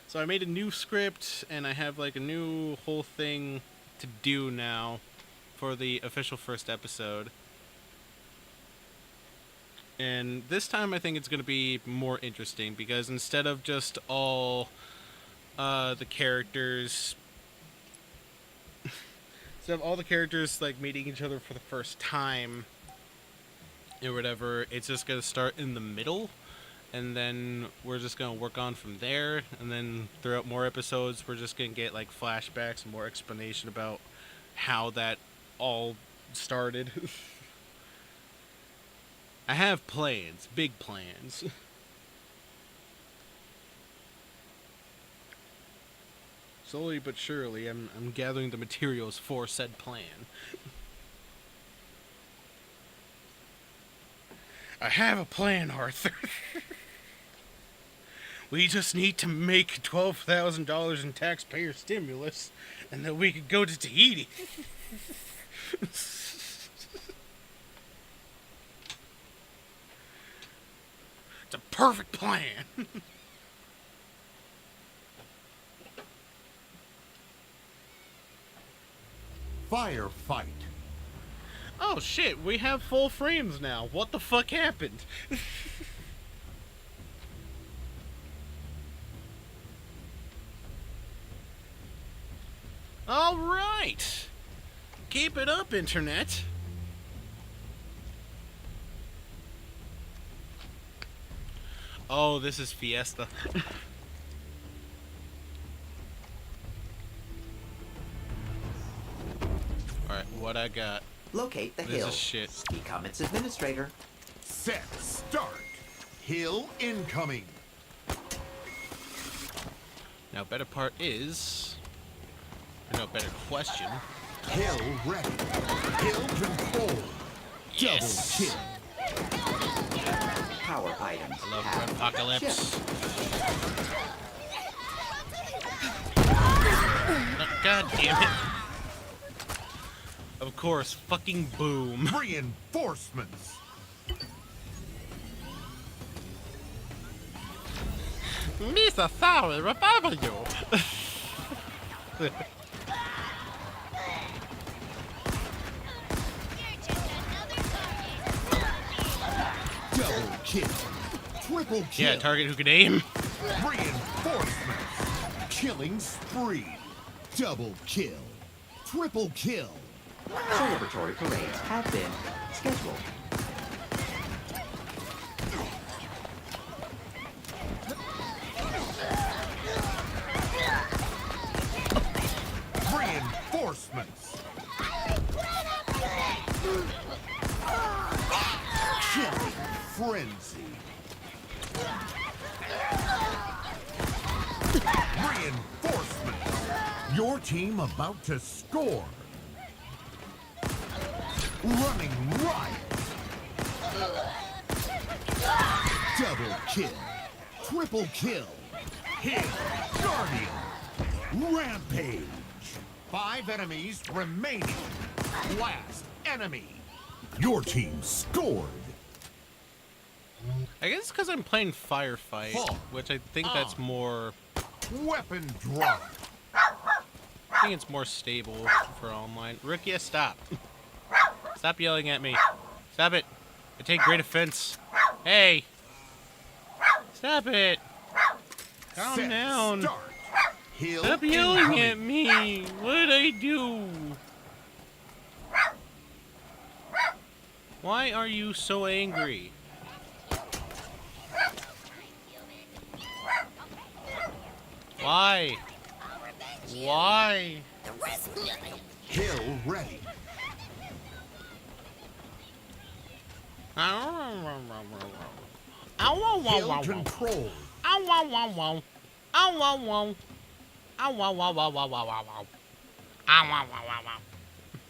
So I made a new script, and I have like a new whole thing to do now for the official first episode. And this time I think it's going to be more interesting, because instead of just all the characters like meeting each other for the first time or whatever, it's just going to start in the middle, and then we're just going to work on from there, and then throughout more episodes we're just going to get like flashbacks and more explanation about how that all started. I have plans, big plans. Slowly but surely, I'm gathering the materials for said plan. I have a plan, Arthur. We just need to make $12,000 in taxpayer stimulus, and then we could go to Tahiti. It's a perfect plan. Firefight. Oh shit, we have full frames now. What the fuck happened? All right. Keep it up, internet. Oh, this is Fiesta. Alright, what I got? Locate the This hill. is shit. Become its administrator. Set. Start. Hill incoming. Now, better part is... or no, better question. Hill ready. Hill control. Yes! Double kill. Power items. I love have Apocalypse. shift. Oh, God damn it. Of course, fucking boom. Reinforcements. Mr. Sorry, remember you. Double kill. Triple kill. Yeah, target who can aim. Reinforcements. Killing spree. Double kill. Triple kill. Celebratory parades have been scheduled. Reinforcements. Killing frenzy. Reinforcements. Your team about to score. Running riot. Double kill. Triple kill. Hit. Guardian. Rampage. 5 enemies remaining. Last enemy. Your team scored. I guess because I'm playing Firefight, Full which I think that's more... Weapon drop. I think it's more stable for online. Rukia, stop. Stop yelling at me. Stop it. I take great offense. Hey. Stop it. Calm Set, down. Start. Hill Stop yelling at incoming. me. What did I do? Why are you so angry? Why? Why? Hill ready. Hill control.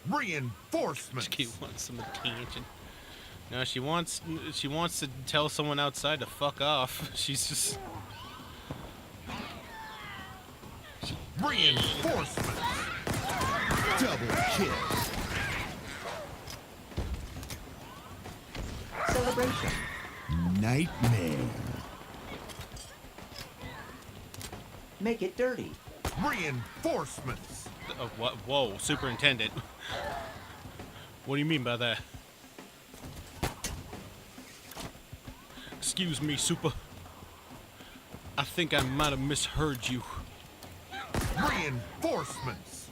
Reinforcements. She wants some attention. No, she wants to tell someone outside to fuck off. She's just Reinforcements. Double kill. Celebration. Nightmare. Make it dirty. Reinforcements. what? Whoa, superintendent. What do you mean by that? Excuse me, Super. I think I might have misheard you. Reinforcements.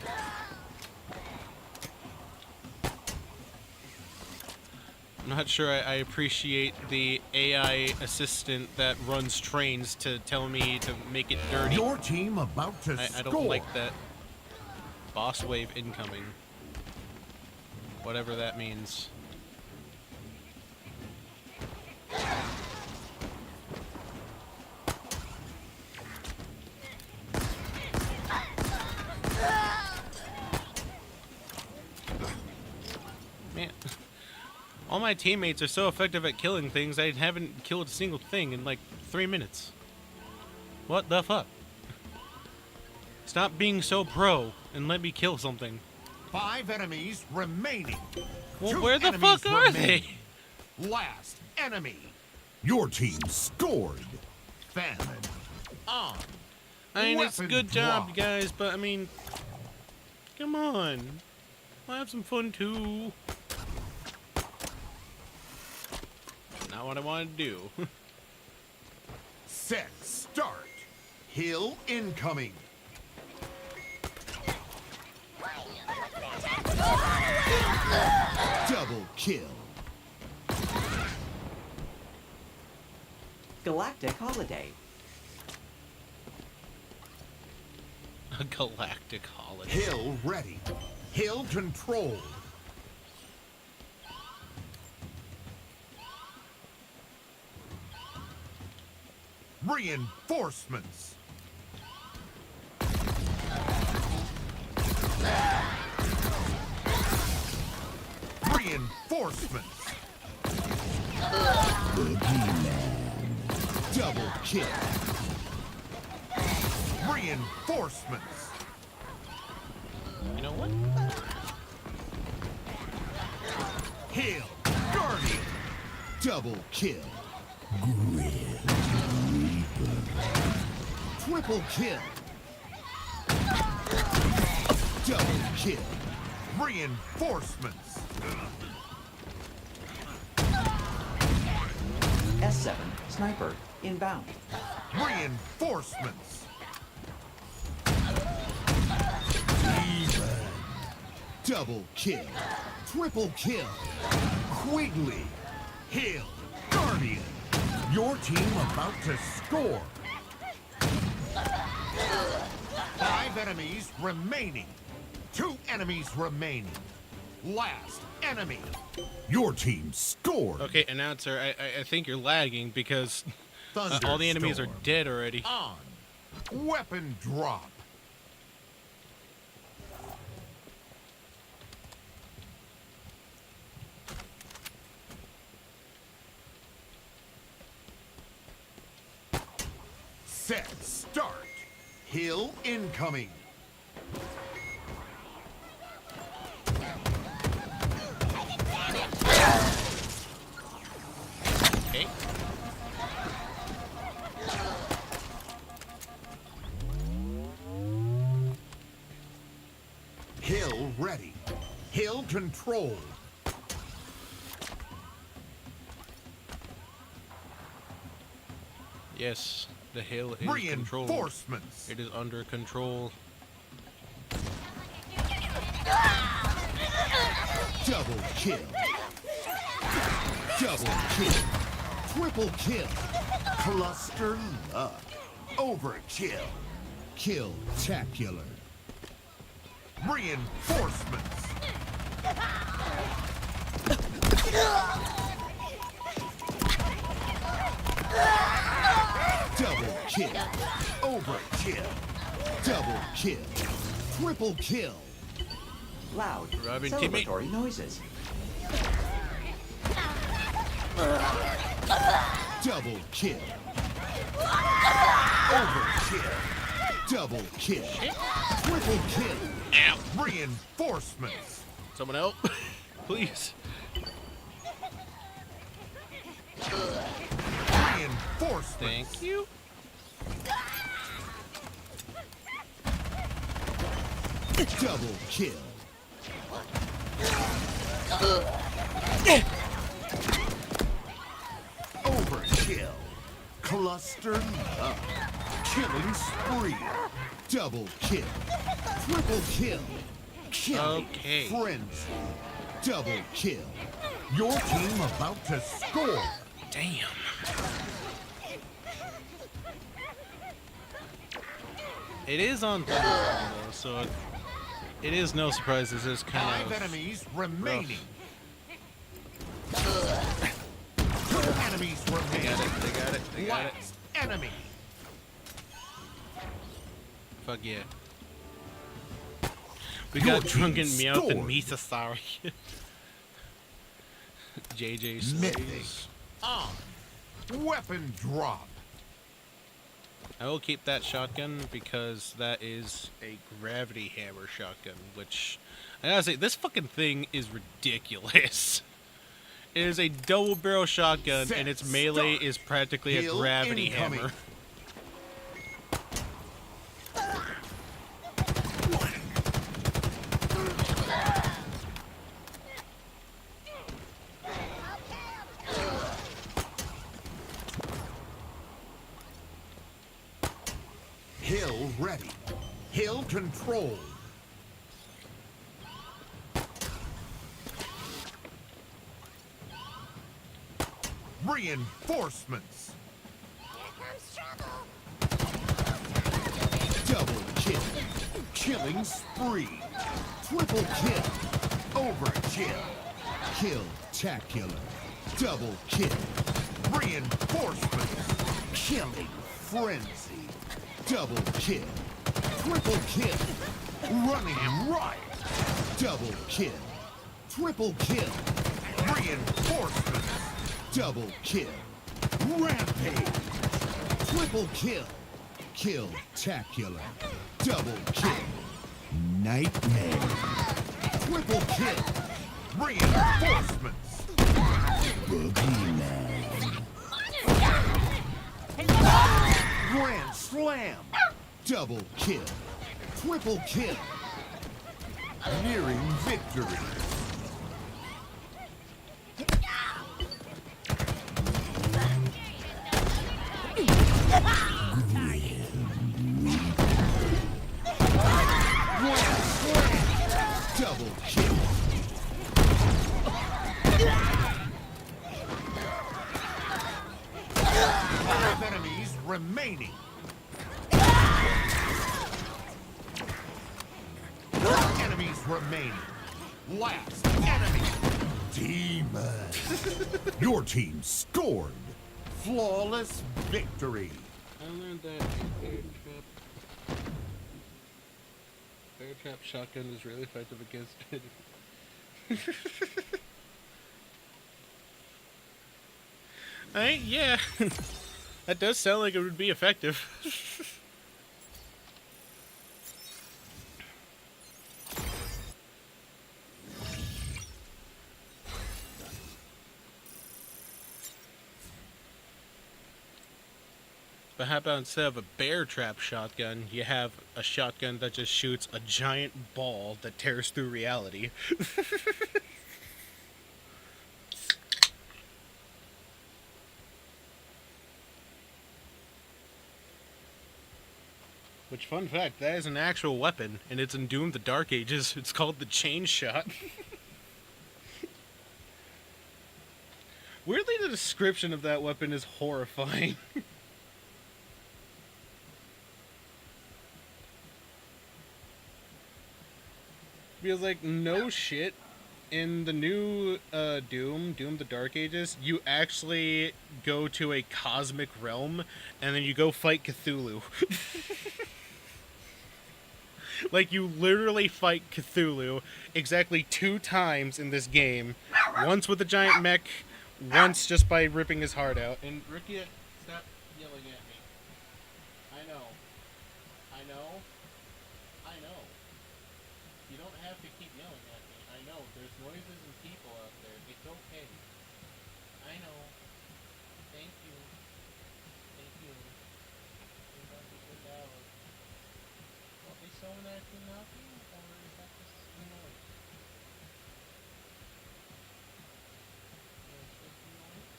I'm not sure I appreciate the AI assistant that runs trains to tell me to make it dirty. Your team about to I score. don't like that. Boss wave incoming. Whatever that means. Man. All my teammates are so effective at killing things, I haven't killed a single thing in like 3 minutes. What the fuck? Stop being so pro and let me kill something. 5 enemies remaining. Well, 2 where the enemies fuck are remaining. they? Last enemy. Your team scored. Famine on. I mean, it's a Weapon good job, drop. guys, but I mean, come on. I'll have some fun too. Not what I wanted to do. Set start. Hill incoming. Double kill. Galactic holiday. A galactic holiday. Hill ready. Hill controlled. Reinforcements. Reinforcements. Double kill. Reinforcements. You know what? Hill Guardian. Double kill. Triple kill. Double kill. Reinforcements. S7 sniper inbound. Reinforcements. Double kill. Triple kill. Quigley. Hill. Guardian. Your team about to score. 5 enemies remaining. 2 enemies remaining. Last enemy. Your team scored. Okay, announcer, I think you're lagging because all the enemies are Thunderstorm. dead already. On. Weapon drop. Set start. Hill incoming. Okay. Hill ready. Hill controlled. Yes, the hill is controlled. Reinforcements. It is under control. Double kill. Double kill. Triple kill. Cluster luck. Overkill. Kill-tacular. Reinforcements. Double kill. Overkill. Double kill. Triple kill. Loud Robin, celebratory noises. Double kill. Overkill. Double kill. Triple kill. Ow. Reinforcements. Someone help, please. Reinforcements. Thank you. Double kill. Overkill. Cluster up. Killing spree. Double kill. Triple kill. Killing Okay. frenzy. Double kill. Your team about to score. Damn. It is on Thunderstorm though, so it is no surprise this is kind 5 of enemies remaining. rough. 2 enemies They remaining. got it, they got it, they got it. Last enemy. Fuck yeah. We Your got Drunken team Meowth and scored. Misa, sorry. JJ Mythic. Slays. On. Weapon drop. I will keep that shotgun because that is a gravity hammer shotgun, which I gotta say, this fucking thing is ridiculous. It is a double barrel shotgun, and its melee is practically a Hill gravity incoming. hammer. Hill ready. Hill controlled. Reinforcements. Double kill. Killing spree. Triple kill. Overkill. Kill-tacular. Double kill. Reinforcements. Killing frenzy. Double kill. Triple kill. Running riot. Double kill. Triple kill. Reinforcements. Double kill. Rampage. Triple kill. Kill-tacular. Double kill. Nightmare. Triple kill. Reinforcements. Boogeyman. Grand slam. Double kill. Triple kill. Nearing victory. Double kill. 5 enemies remaining. Enemies remaining. Last enemy. Demon. Your team scored. Flawless victory. I learned that bear trap shotgun is really effective against it. Yeah. That does sound like it would be effective. But how about instead of a bear trap shotgun, you have a shotgun that just shoots a giant ball that tears through reality? Which, fun fact, that is an actual weapon, and it's in Doom the Dark Ages. It's called the Chain Shot. Weirdly, the description of that weapon is horrifying. Because, like, no shit, in the new Doom the Dark Ages, you actually go to a cosmic realm, and then you go fight Cthulhu. Like, you literally fight Cthulhu exactly 2 times in this game. Once with a giant mech, once just by ripping his heart out. And Rukia, stop yelling at me. I know. You don't have to keep yelling at me. I know. There's noises and people out there. It's okay. I know. Thank you. You're not so loud. Is someone actually knocking, or is that just the noise? It's just the noise?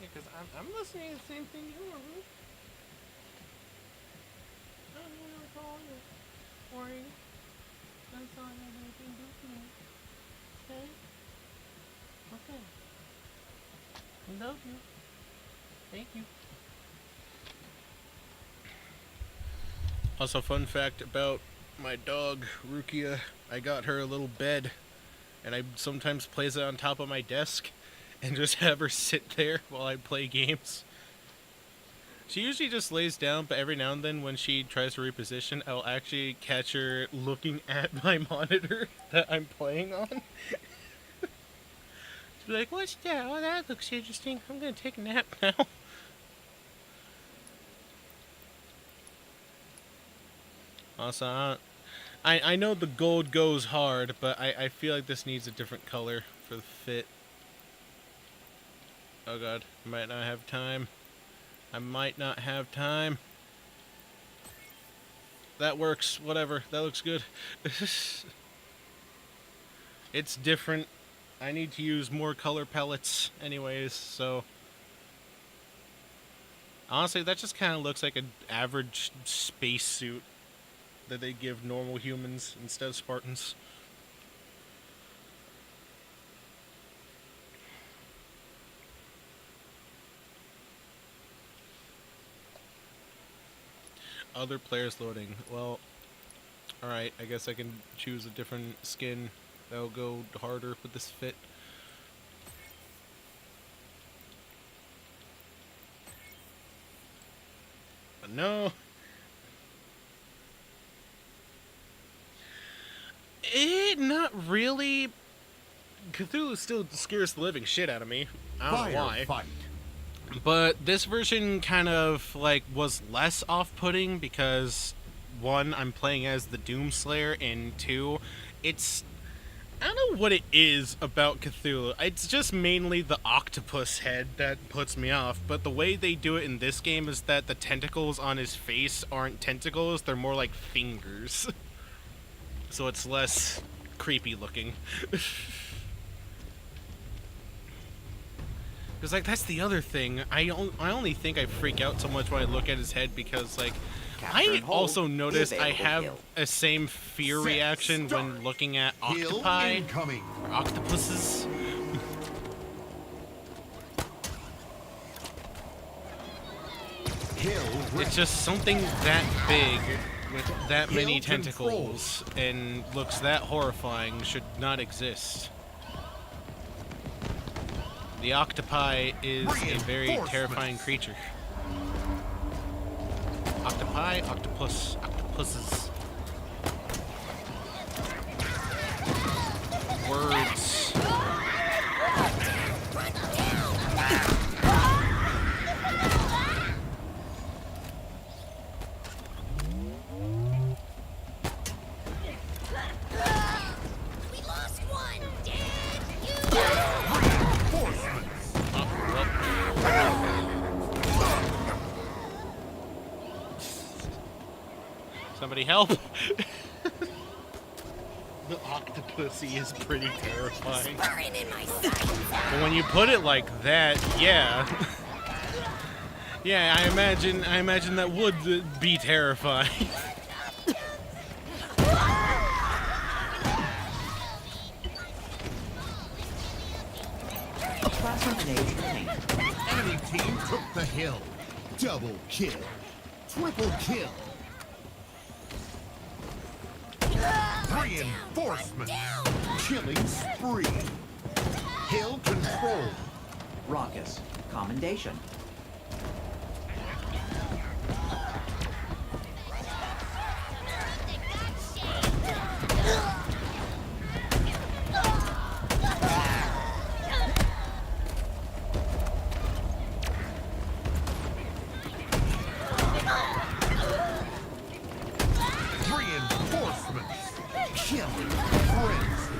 Yeah, because I'm listening to the same thing you are, Ruth. I don't know what to call you. Worry. That's all I have anything to do for me. Okay? Okay. I love you. Thank you. Also, fun fact about my dog, Rukia, I got her a little bed, and I sometimes place it on top of my desk, and just have her sit there while I play games. She usually just lays down, but every now and then when she tries to reposition, I'll actually catch her looking at my monitor that I'm playing on. be like, what's that? Oh, that looks interesting. I'm gonna take a nap now. Also, I know the gold goes hard, but I feel like this needs a different color for the fit. Oh god, I might not have time. I might not have time. That works, whatever. That looks good. It's different. I need to use more color palettes anyways, so... Honestly, that just kind of looks like an average spacesuit that they give normal humans instead of Spartans. Other players loading. Well, alright, I guess I can choose a different skin that'll go harder with this fit. But no. Not really. Cthulhu still scares the living shit out of me. I don't know why. Fight. But this version kind of like was less off-putting because one, I'm playing as the Doomslayer, and two, it's, I don't know what it is about Cthulhu. It's just mainly the octopus head that puts me off. But the way they do it in this game is that the tentacles on his face aren't tentacles, they're more like fingers. So it's less creepy looking. Because, like, that's the other thing. I only think I freak out so much when I look at his head because, like, I also noticed I have a same fear reaction when looking at octopi or octopuses. It's just something that big with that many tentacles and looks that horrifying should not exist. The octopi is a very terrifying creature. Octopi, octopus, octopuses. Words. We lost one. Dad, you. Somebody help! The octopusy is pretty terrifying. Burning in my sight. But when you put it like that, yeah. Yeah, I imagine that would be terrifying. Enemy team took the hill. Double kill. Triple kill. Reinforcement. Killing spree. Hill control. Raucous. Commendation. Reinforcements. Killing frenzy.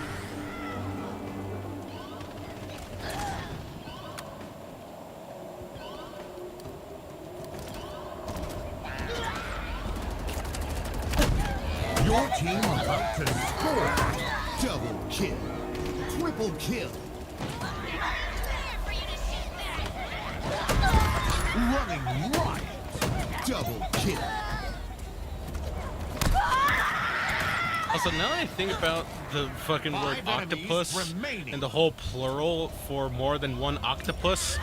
Your team about to score. Double kill. Triple kill. Running riot. Double kill. Also, now that I think about the fucking word 5 enemies octopus remaining. and the whole plural for more than one octopus,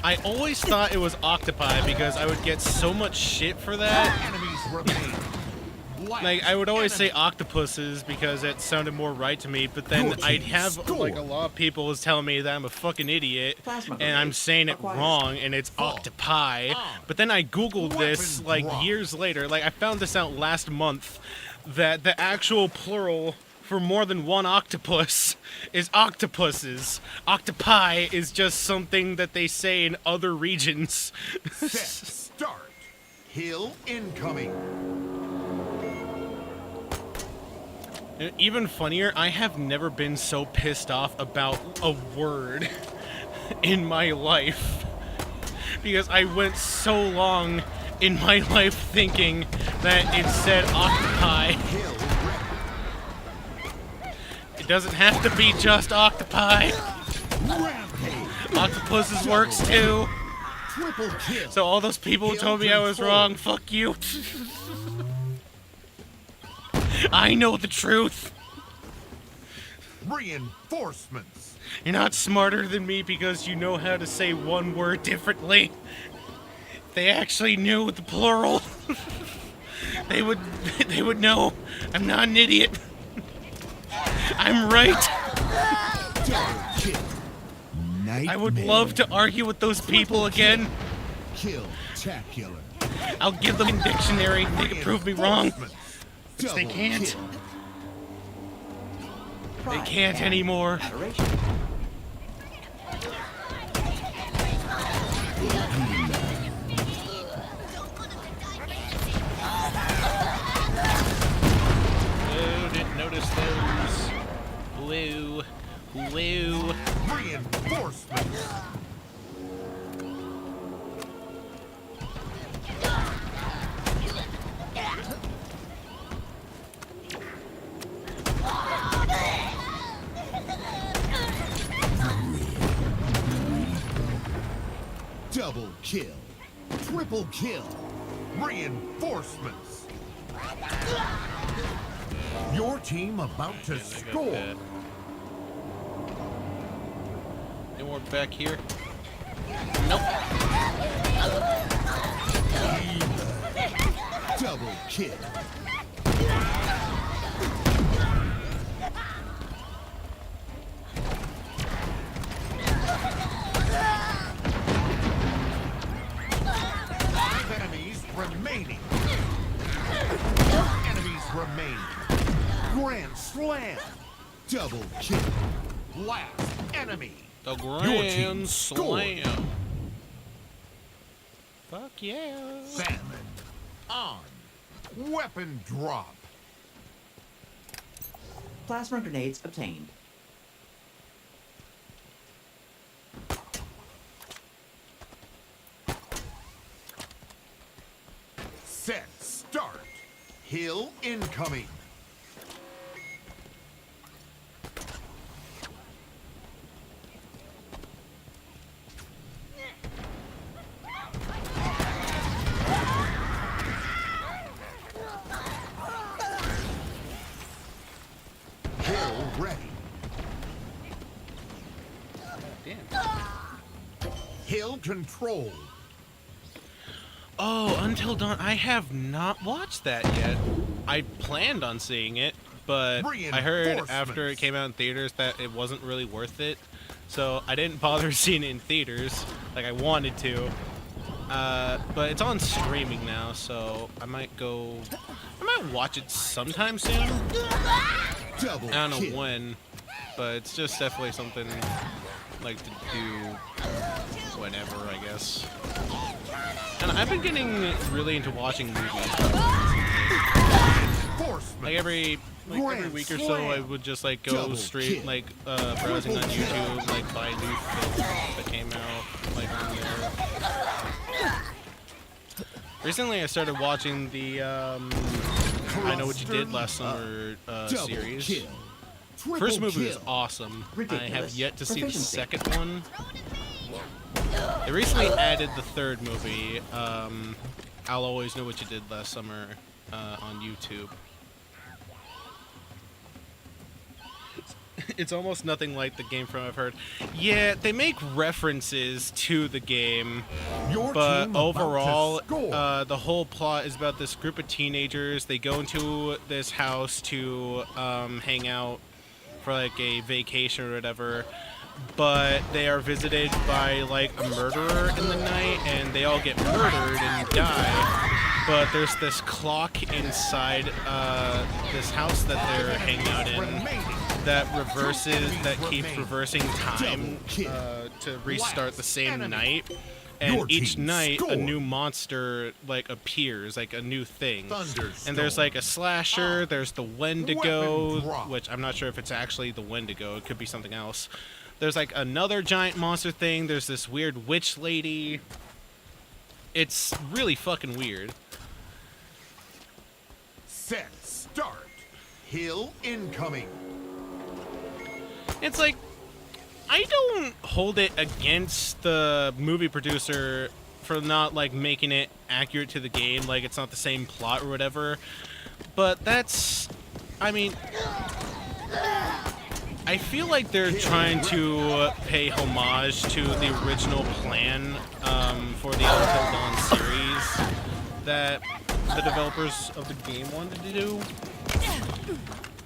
I always thought it was octopi because I would get so much shit for that. Enemies remain. Like, I would always say octopuses because it sounded more right to me, but then Your team I'd have, like, scored. a lot of people was telling me that I'm a fucking idiot, Plasma and I'm grenade saying it acquired. wrong, and it's octopi. But then I googled this, Weapon like, drop. years later. Like, I found this out last month, that the actual plural for more than one octopus is octopuses. Octopi is just something that they say in other regions. Set, start. Hill incoming. Even funnier, I have never been so pissed off about a word in my life. Because I went so long in my life thinking that it said octopi. Hill It doesn't have to be just octopi. rampage. Octopuses works too. Triple kill. So all those people who told me I was wrong, fuck you. I know the truth. Reinforcements. You're not smarter than me because you know how to say one word differently. If they actually knew the plural, they would know I'm not an idiot. I'm right. Double kill. I would love to argue with those people again. Kill. Tacular. I'll give them a dictionary. They can prove me wrong. Reinforcements. Which they Double can't. kill. They Pride can't and anymore. adoration. Oh, didn't notice those. Woo. Woo. Reinforcements. Double kill. Triple kill. Reinforcements. Your team about to score. Any more back here? Nope. Double kill. Five enemies remaining. Enemies remaining. Grand slam. Double kill. Last enemy. The team Grand scored. Slam. Fuck yeah. Salmon on. Weapon drop. Plasma grenades obtained. Set. Start. Hill incoming. Hill ready. Hill controlled. Oh, Until Dawn. I have not watched that yet. I planned on seeing it, but I heard after it came out in theaters that it wasn't really worth it. So I didn't bother seeing it in theaters like I wanted to. But it's on streaming now, so I might watch it sometime soon. Double I don't know kill. when, but it's just definitely something I like to do whenever, I guess. And I've been getting really into watching movies. Like every week or so, I would just like go Double straight kill. like browsing on YouTube, like find new films that came out like on there. Recently, I started watching the I Know What You Did Last Summer series. Kill. Triple First movie kill. was awesome. I have Ridiculous yet to see the proficiency. second one. They recently added the third movie, I'll Always Know What You Did Last Summer, on YouTube. It's almost nothing like the game from I've heard. Yeah, they make references to the game, Your but team about overall, to score. the whole plot is about this group of teenagers. They go into this house to hang out for like a vacation or whatever, but they are visited by like a murderer in the night, and they all get murdered and die. but there's this clock inside this house that they're hanging out in that keeps reversing time to restart the same night. And each night, a new monster like appears, like a new thing. And there's like a slasher. There's the Wendigo, which I'm not sure if it's actually the Wendigo. It could be something else. There's like another giant monster thing. There's this weird witch lady. It's really fucking weird. Set, start. Hill incoming. It's like, I don't hold it against the movie producer for not like making it accurate to the game, like it's not the same plot or whatever. But that's, I mean, I feel like they're trying to pay homage to the original plan for the Until Dawn series that the developers of the game wanted to do.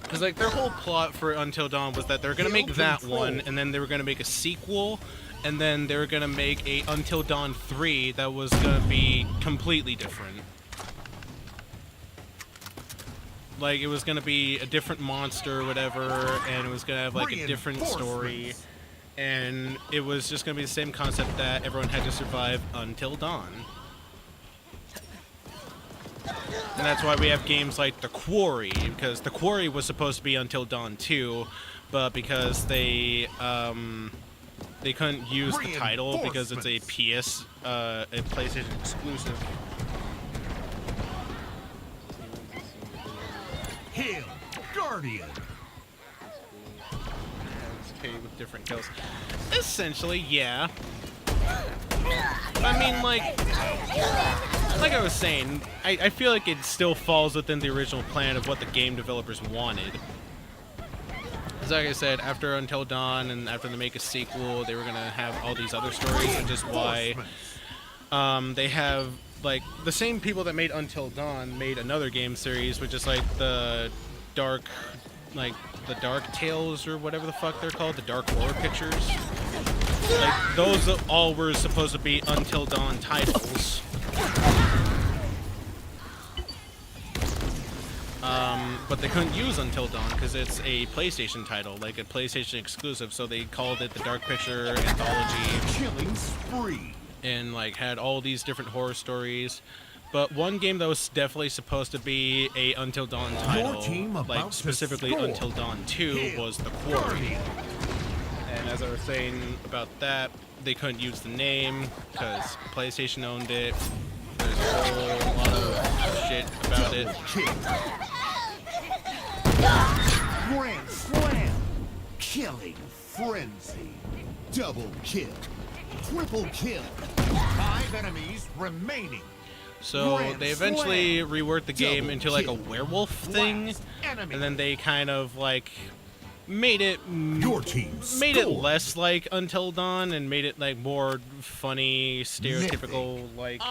Because like their whole plot for Until Dawn was that they were gonna make that one, and then they were gonna make a sequel, and then they were gonna make a Until Dawn 3 that was gonna be completely different. Like it was gonna be a different monster or whatever, and it was gonna have like a different story, and it was just gonna be the same concept that everyone had to survive until dawn. And that's why we have games like The Quarry, because The Quarry was supposed to be Until Dawn 2, but because they couldn't use the title because it's a PlayStation exclusive. Hill, Guardian. Okay, with different kills. Essentially, yeah. I mean, like I was saying, I feel like it still falls within the original plan of what the game developers wanted. Because like I said, after Until Dawn and after they make a sequel, they were going to have all these other stories, which is why they have, like, the same people that made Until Dawn made another game series, which is like the Dark Tales or whatever the fuck they're called, the Dark Horror Pictures. Like, those all were supposed to be Until Dawn titles. But they couldn't use Until Dawn because it's a PlayStation title, like a PlayStation exclusive, so they called it the Dark Picture Anthology. Killing spree. And like had all these different horror stories. But one game that was definitely supposed to be a Until Dawn title, like specifically Until Dawn 2, was The Quarry. And as I was saying about that, they couldn't use the name because PlayStation owned it. There's a whole lot of shit about it. Grand slam. Killing frenzy. Double kill. Triple kill. 5 enemies remaining. So they eventually reworked the game into like a werewolf thing, and then they kind of like made it less like Until Dawn and made it like more funny, stereotypical like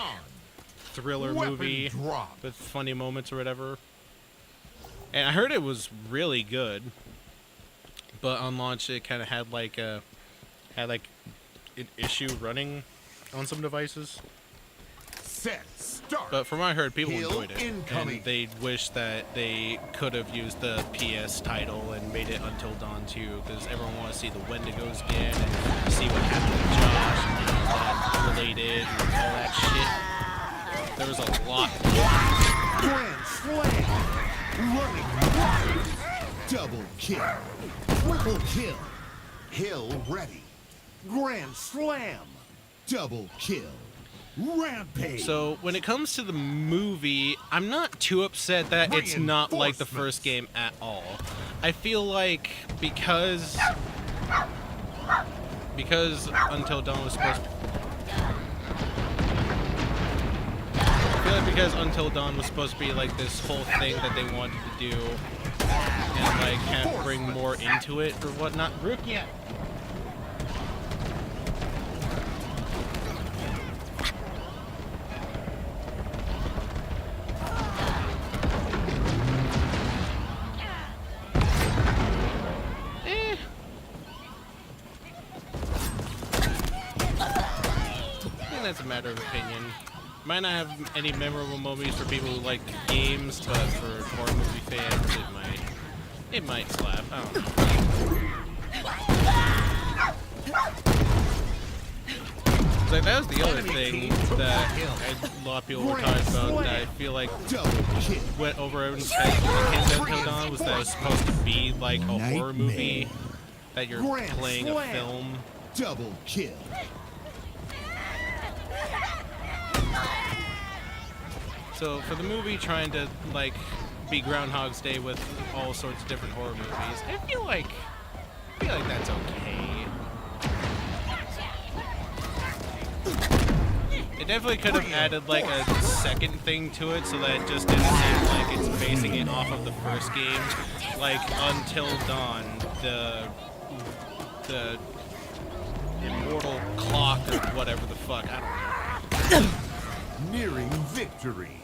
thriller movie with funny moments or whatever. And I heard it was really good, but on launch it kind of had like an issue running on some devices. Set, start. But from what I heard, people Hill enjoyed it, incoming. and they wish that they could have used the PS title and made it Until Dawn 2, because everyone wants to see the Wendigos again and see what happened to Josh and how that related and all that shit. There was a lot. Grand slam. Running wild. Double kill. Triple kill. Hill ready. Grand slam. Double kill. Rampage. So when it comes to the movie, I'm not too upset that it's not like the first game at all. I feel like because Until Dawn was supposed to, because Until Dawn was supposed to be like this whole thing that they wanted to do and like kind of bring more into it or whatnot. Rukia. That's a matter of opinion. Might not have any memorable moments for people who like the games, but for horror movie fans, it might slap. I don't know. Like, that was the other thing that a lot of people were talking about that I feel like went over in Until Dawn was that it was supposed to be like a horror movie, that you're playing a film. Double kill. So for the movie trying to like be Groundhog's Day with all sorts of different horror movies, I feel like that's okay. It definitely could have added like a second thing to it so that it just didn't seem like it's basing it off of the first game. Like Until Dawn, the immortal clock or whatever the fuck, I don't know. Nearing victory.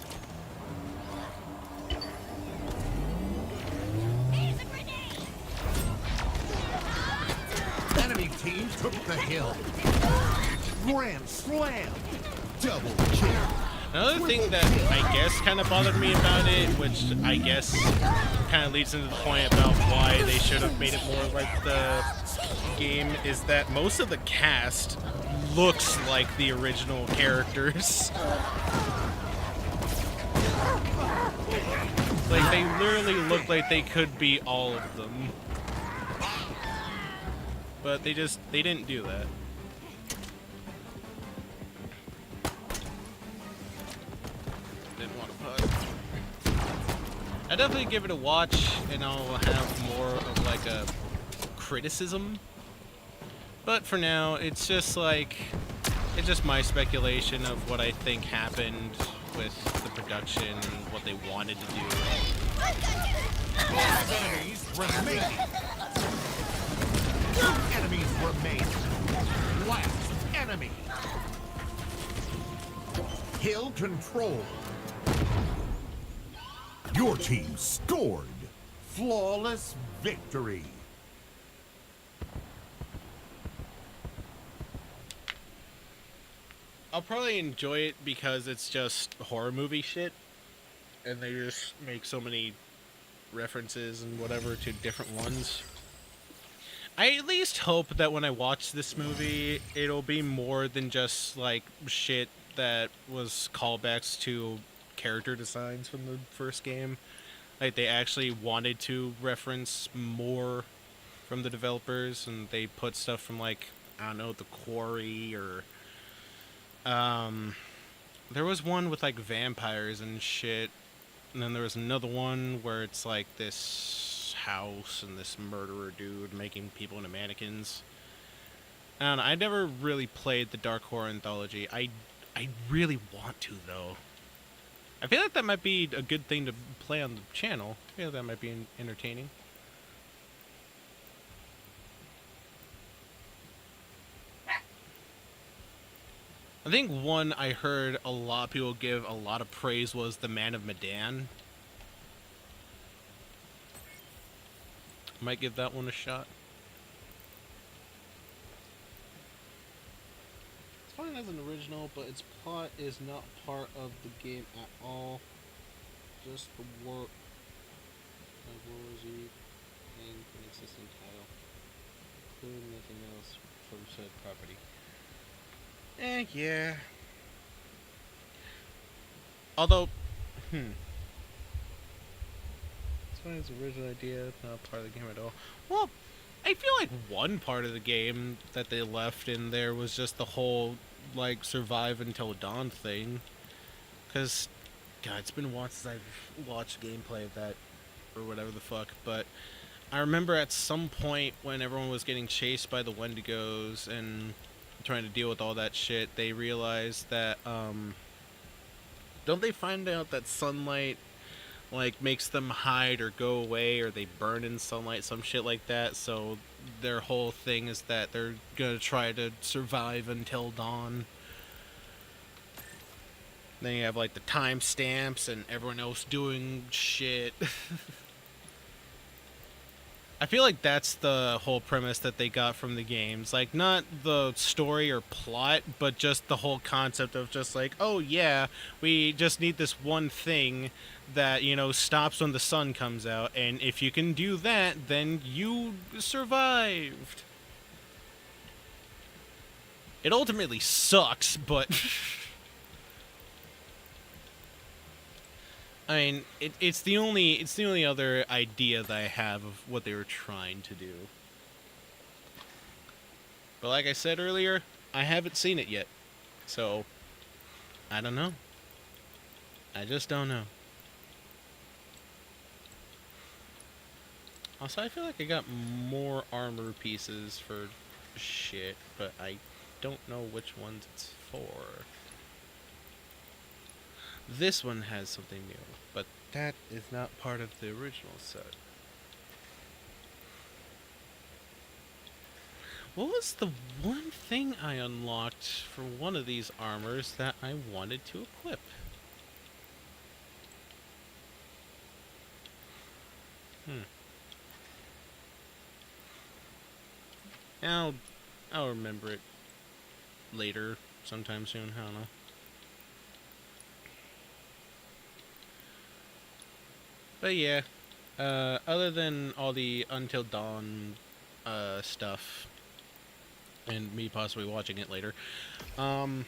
Enemy team took the hill. Grand slam. Double kill. Another thing that I guess kind of bothered me about it, which I guess kind of leads into the point about why they should have made it more like the game, is that most of the cast looks like the original characters. Like, they literally look like they could be all of them. But they didn't do that. Didn't want to put. I definitely give it a watch, and I'll have more of like a criticism. But for now, it's just like, it's just my speculation of what I think happened with the production and what they wanted to do. Enemies remaining. Two enemies remain. Last enemy. Hill control. Your team scored. Flawless victory. I'll probably enjoy it because it's just horror movie shit, and they just make so many references and whatever to different ones. I at least hope that when I watch this movie, it'll be more than just like shit that was callbacks to character designs from the first game. Like, they actually wanted to reference more from the developers, and they put stuff from, like, I don't know, The Quarry, or there was one with like vampires and shit, and then there was another one where it's like this house and this murderer dude making people into mannequins. I don't know, I never really played the Dark Horror Anthology. I really want to, though. I feel like that might be a good thing to play on the channel. I feel like that might be entertaining. I think one I heard a lot of people give a lot of praise was The Man of Medan. Might give that one a shot. It's fine as an original, but its plot is not part of the game at all. Just the war. World War Z and an existing title. Including nothing else from said property. Yeah. Although, it's fine as the original idea, not part of the game at all. Well, I feel like one part of the game that they left in there was just the whole, like, survive until dawn thing. Because, God, it's been a while since I've watched gameplay of that, or whatever the fuck, but I remember at some point when everyone was getting chased by the Wendigos and trying to deal with all that shit, they realized that, don't they find out that sunlight, like, makes them hide or go away, or they burn in sunlight, some shit like that, so their whole thing is that they're gonna try to survive until dawn. Then you have, like, the timestamps and everyone else doing shit. I feel like that's the whole premise that they got from the games. Like, not the story or plot, but just the whole concept of just like, oh yeah, we just need this one thing that, you know, stops when the sun comes out. And if you can do that, then you survived. It ultimately sucks, but... I mean, it's the only other idea that I have of what they were trying to do. But like I said earlier, I haven't seen it yet. So, I don't know. I just don't know. Also, I feel like I got more armor pieces for shit, but I don't know which ones it's for. This one has something new, but that is not part of the original set. What was the one thing I unlocked for one of these armors that I wanted to equip? I'll remember it later, sometime soon, I don't know. But yeah, other than all the Until Dawn stuff, and me possibly watching it later, one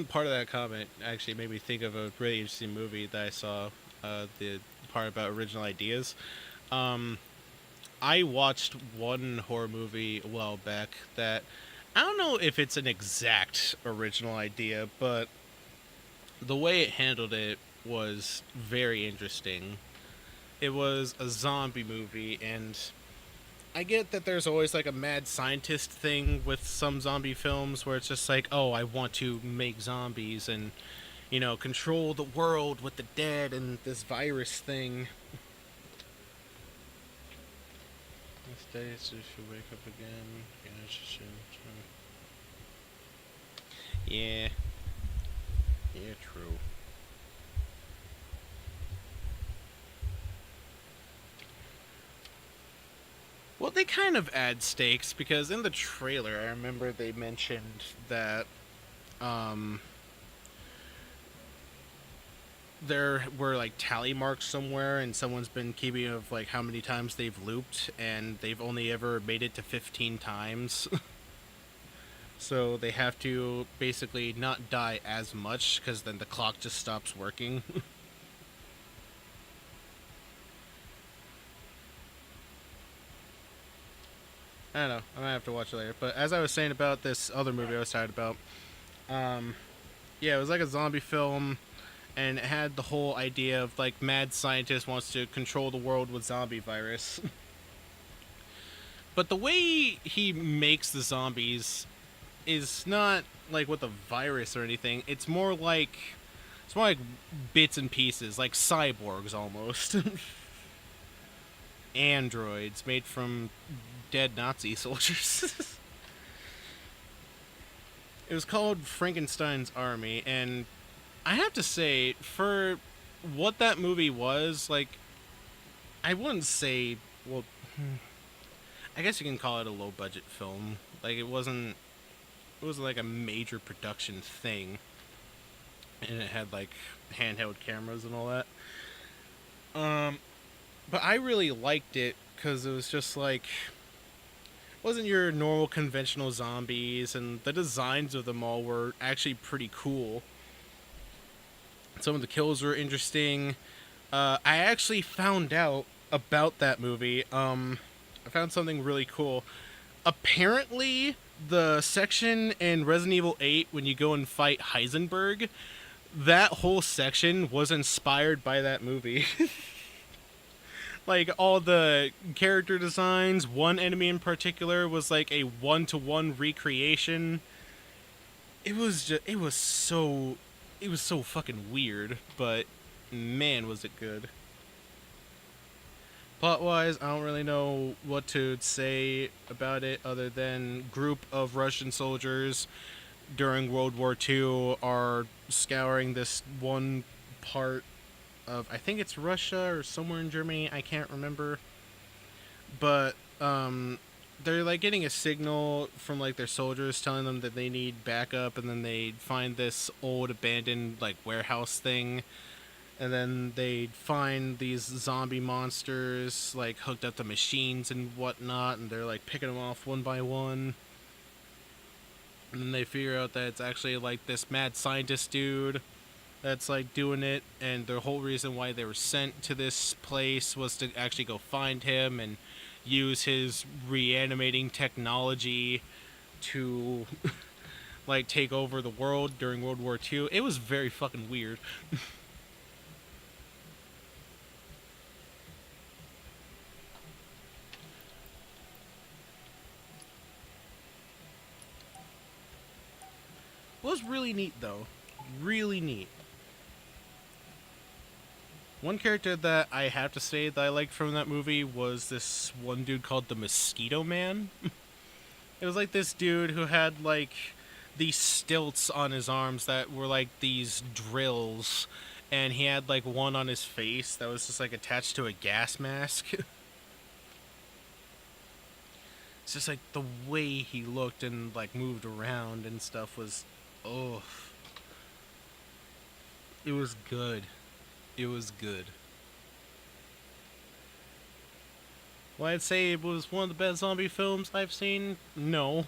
part of that comment actually made me think of a really interesting movie that I saw, the part about original ideas. I watched one horror movie a while back that, I don't know if it's an exact original idea, but the way it handled it was very interesting. It was a zombie movie, and I get that there's always like a mad scientist thing with some zombie films where it's just like, oh, I want to make zombies and, you know, control the world with the dead and this virus thing. This day should wake up again. Yeah. Yeah, true. Well, they kind of add stakes because in the trailer, I remember they mentioned that there were like tally marks somewhere, and someone's been keeping of like how many times they've looped, and they've only ever made it to 15 times. So they have to basically not die as much, because then the clock just stops working. I don't know. I might have to watch it later. But as I was saying about this other movie I was talking about, yeah, it was like a zombie film, and it had the whole idea of like mad scientist wants to control the world with zombie virus. But the way he makes the zombies is not like with a virus or anything. It's more like bits and pieces, like cyborgs almost. Androids made from dead Nazi soldiers. It was called Frankenstein's Army, and I have to say, for what that movie was, like, I wouldn't say, well, I guess you can call it a low budget film. Like, it wasn't like a major production thing, and it had like handheld cameras and all that. But I really liked it because it was just like, it wasn't your normal conventional zombies, and the designs of them all were actually pretty cool. Some of the kills were interesting. I actually found out about that movie. I found something really cool. Apparently, the section in Resident Evil 8 when you go and fight Heisenberg, that whole section was inspired by that movie. Like, all the character designs, one enemy in particular was like a one-to-one recreation. It was so fucking weird, but man, was it good. Plot-wise, I don't really know what to say about it other than group of Russian soldiers during World War II are scouring this one part of, I think it's Russia or somewhere in Germany, I can't remember. But they're like getting a signal from like their soldiers telling them that they need backup, and then they find this old abandoned like warehouse thing, and then they find these zombie monsters like hooked up to machines and whatnot, and they're like picking them off one by one. And then they figure out that it's actually like this mad scientist dude that's like doing it, and the whole reason why they were sent to this place was to actually go find him and use his reanimating technology to like take over the world during World War II. It was very fucking weird. It was really neat though. Really neat. One character that I have to say that I liked from that movie was this one dude called the Mosquito Man. It was like this dude who had like these stilts on his arms that were like these drills, and he had like one on his face that was just like attached to a gas mask. It's just like the way he looked and like moved around and stuff was, oh, it was good. It was good. Well, I'd say it was one of the best zombie films I've seen. No.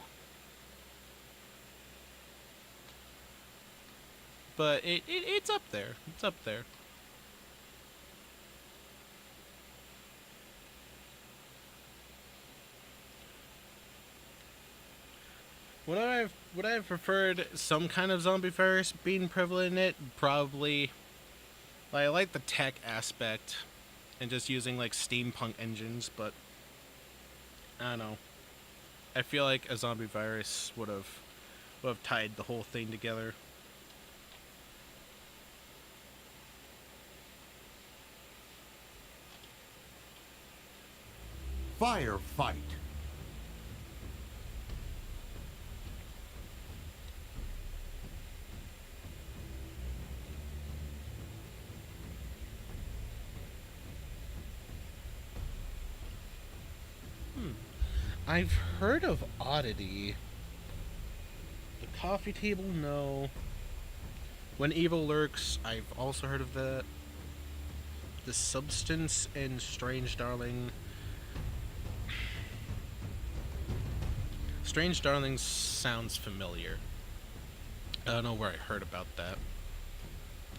But it's up there. It's up there. Would I have preferred some kind of zombie virus being prevalent in it? Probably. Like, I like the tech aspect and just using like steampunk engines, but I don't know. I feel like a zombie virus would have tied the whole thing together. Firefight. I've heard of Oddity. The Coffee Table, no. When Evil Lurks, I've also heard of that. The Substance and Strange Darling. Strange Darling sounds familiar. I don't know where I heard about that.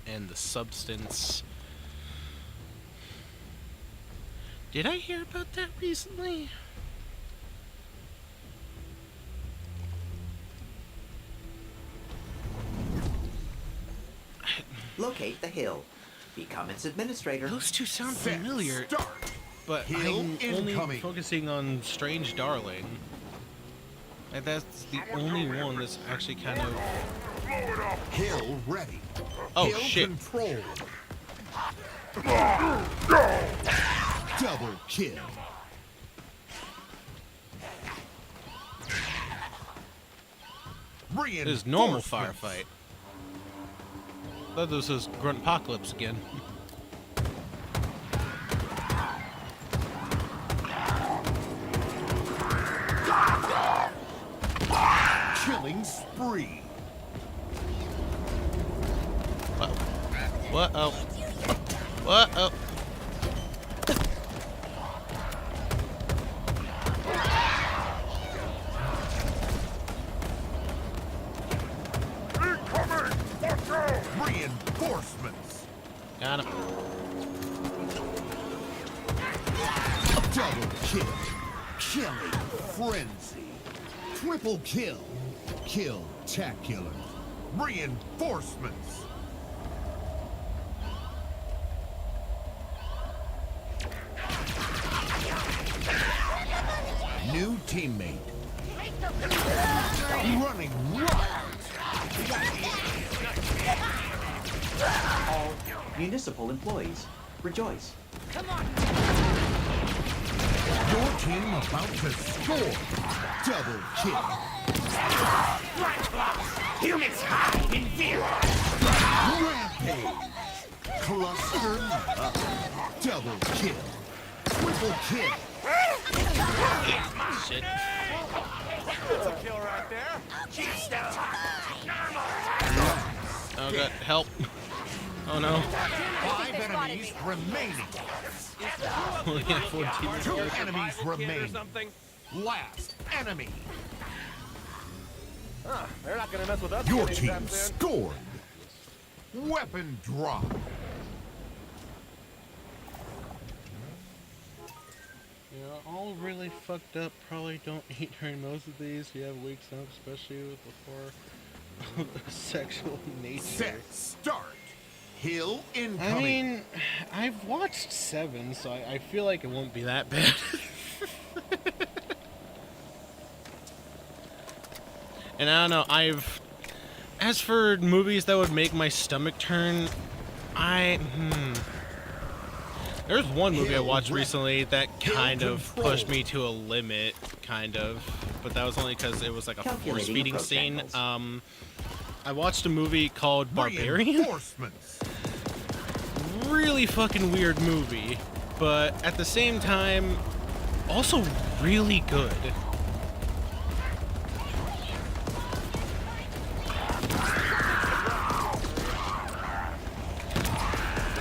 And The Substance. Did I hear about that recently? Locate the hill. Become its administrator. Those two sound Set, familiar, Start. but Hill I'm only incoming. focusing on Strange Darling. Like, that's the only one that's actually kind of... Hill ready. Oh, Hill shit. control. Double kill. This is normal Reinforcements. firefight. Thought this was Gruntpocalypse again. Killing spree. What? Oh. What? Oh. Reinforcements. Got him. Double kill. Killing frenzy. Triple kill. Kill-tacular. Reinforcements. New teammate. Running wild. All municipal employees, rejoice. Your team about to score. Double kill. Units hide in fear. Rampage. Cluster up. Double kill. Triple kill. Shit. Oh god, help. Oh no. 5 enemies remaining. Only have 14. 2 enemies remain. Last enemy. They're not gonna mess with us. Your anytime team soon. scored. Weapon drop. Yeah, all really fucked up. Probably don't eat during most of these. You have weeks up, especially with the sexual nature. Set start. Hill I incoming. mean, I've watched 7, so I feel like it won't be that bad. And I don't know, as for movies that would make my stomach turn, There's one movie I watched recently that kind of pushed me to a limit, kind of. But that was only because it was like a force feeding scene. I watched a movie called Barbarian. Reinforcements. Really fucking weird movie, but at the same time, also really good.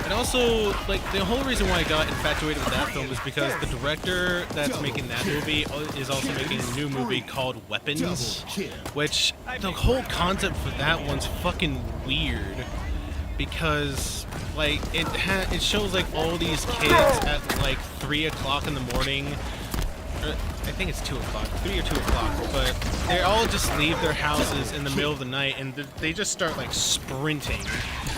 And also, like, the whole reason why I got infatuated with that film is because the director that's making that movie is also making a new movie called Weapons, which the whole concept for that one's fucking weird. Because, like, it shows, like, all these kids at, like, 3 o'clock in the morning. I think it's 2 o'clock, 3 or 2 o'clock, but they all just leave their houses in the middle of the night and they just start, like, sprinting.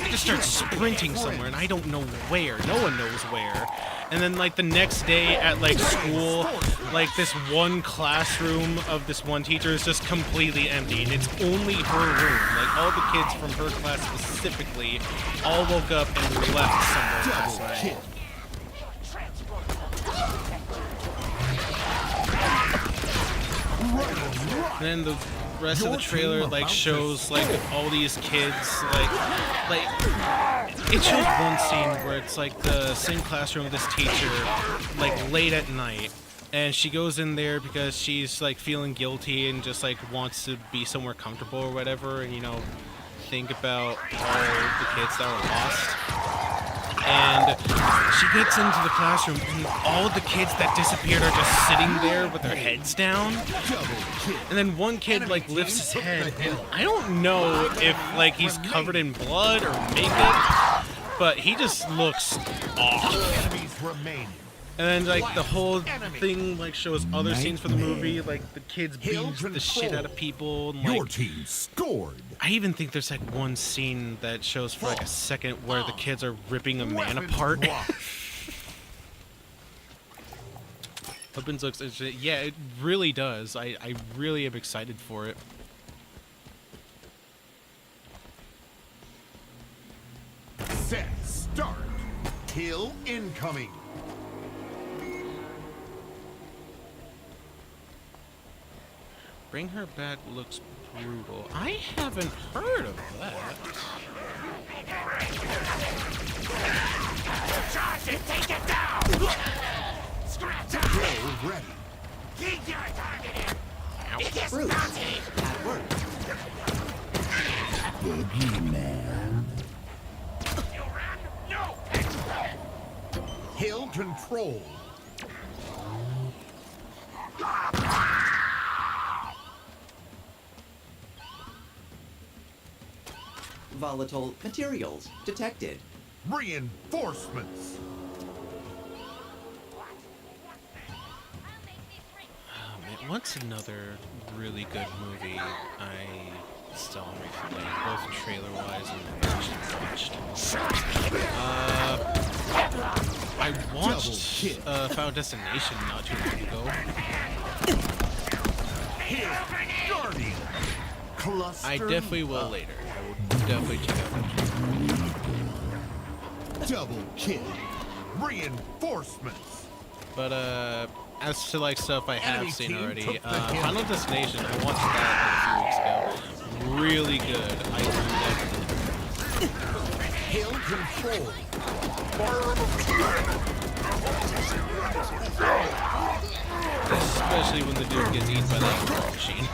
They just start sprinting somewhere, and I don't know where. No one knows where. And then, like, the next day at, like, school, like, this one classroom of this one teacher is just completely empty, and it's only her room. Like, all the kids from her class specifically all woke up and left somewhere else. And then the rest of the trailer, like, shows, like, all these kids, like, it shows one scene where it's, like, the same classroom with this teacher, like, late at night, and she goes in there because she's, like, feeling guilty and just, like, wants to be somewhere comfortable or whatever, and, you know, think about all the kids that were lost. And she gets into the classroom, and all the kids that disappeared are just sitting there with their heads down. And then one kid, like, lifts his head, and I don't know if, like, he's covered in blood or makeup, but he just looks off. Enemies remaining. And then, like, the whole thing, like, shows other scenes from the movie, like, the kids beat the shit out of people, and, Your like, team scored. I even think there's, like, one scene that shows for, like, a second where the kids are ripping a man apart. Weapons looks interesting. Yeah, it really does. I really am excited for it. Set start. Kill incoming. Bring Her Back looks brutal. I haven't heard of that. Take it down! Kill ready. Keep your target in! It is Bruce, naughty! that worked. You run? No! Hill control. Volatile materials detected. Reinforcements. Oh, man, what's another really good movie I still am recently, both trailer-wise and actually watched? I watched Final Destination not too long ago. Guardian. Cluster I definitely will later. I will definitely check out that. double kill. Reinforcements. But as to like stuff I have Enemy seen team already, took the hit. Final Destination, I watched that like a few weeks ago. Really good. I loved it. Hill control. Especially when the dude gets eaten by the MRI machine.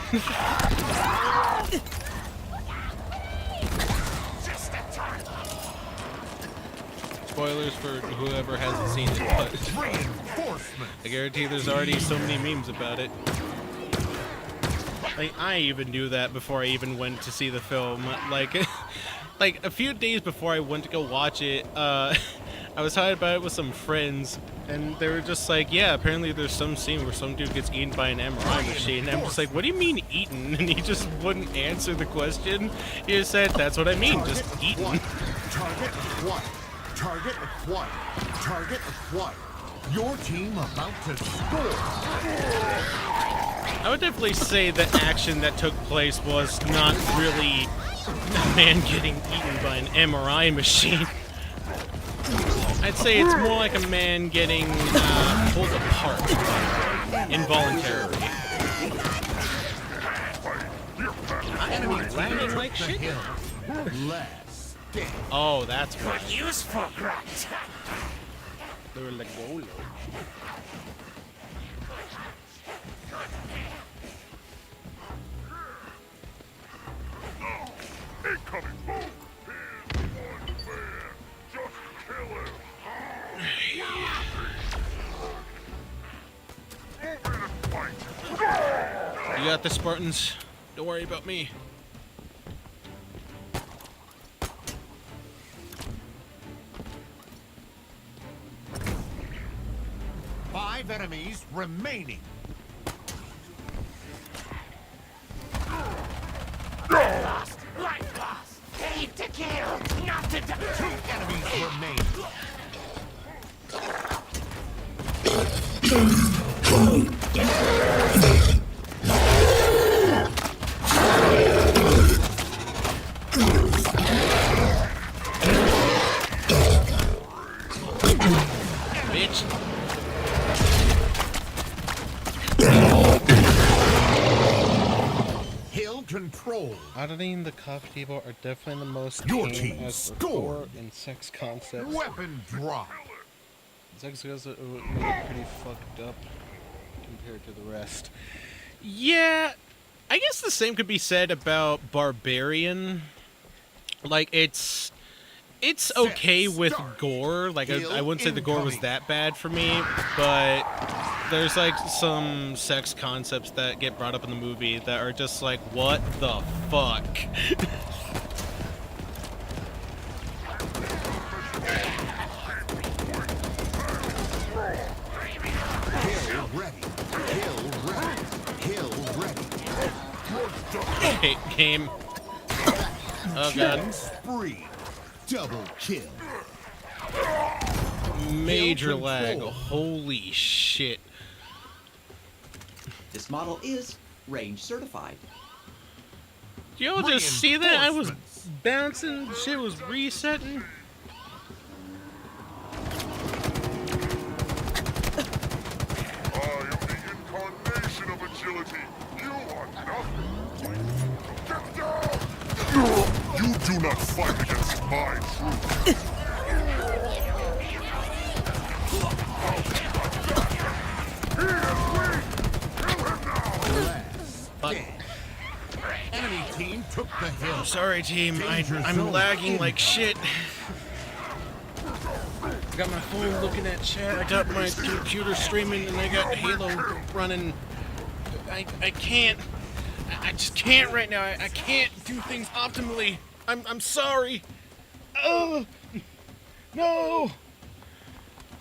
Spoilers for whoever hasn't seen it, but I guarantee there's already so many memes about it. Like, I even knew that before I even went to see the film. Like, like a few days before I went to go watch it, I was talking about it with some friends, and they were just like, yeah, apparently there's some scene where some dude gets eaten by an MRI machine. And I'm just like, what do you mean eaten? And he just wouldn't answer the question. He just said, that's what I mean, just eaten. Target what? Target what? Target what? Your team about to score. I would definitely say the action that took place was not really a man getting eaten by an MRI machine. I'd say it's more like a man getting pulled apart involuntarily. Enemy landing like shit. Oh, that's why. Useful grunt. They were like, whoa. Incoming boom. Here's one man. Just kill him. Move in and fight. You got the Spartans. Don't worry about me. Five enemies remaining. Lost. Life lost. Aim to kill, not to die. Two enemies remain. Bitch. Hill control. Auditing the coffee table are definitely the most Your tame team as for scored. horror and sex concepts. Weapon drop. Sex concepts are pretty fucked up compared to the rest. Yeah, I guess the same could be said about Barbarian. Like, it's okay with gore. Like, I wouldn't say the gore was that bad for me, but there's like some sex concepts that get brought up in the movie that are just like, what the fuck? Hill ready. Hill ready. Hill ready. Okay, game. Oh god. Killing spree. Double kill. Major Hill lag. control. Holy shit. This model is range certified. Did y'all just see that? I was Reinforcements. bouncing, shit was resetting. I am the incarnation of agility. You are nothing. Get down! You do not fight against my troops. He is weak! Kill him now! Last Fuck. stand. Enemy team took the hill. Sorry, team. Danger I'm zone lagging like incoming. shit. I got my phone looking at chat. I got my computer streaming, and I got Halo running. I can't. I just can't right now. I can't do things optimally. I'm sorry. Oh no.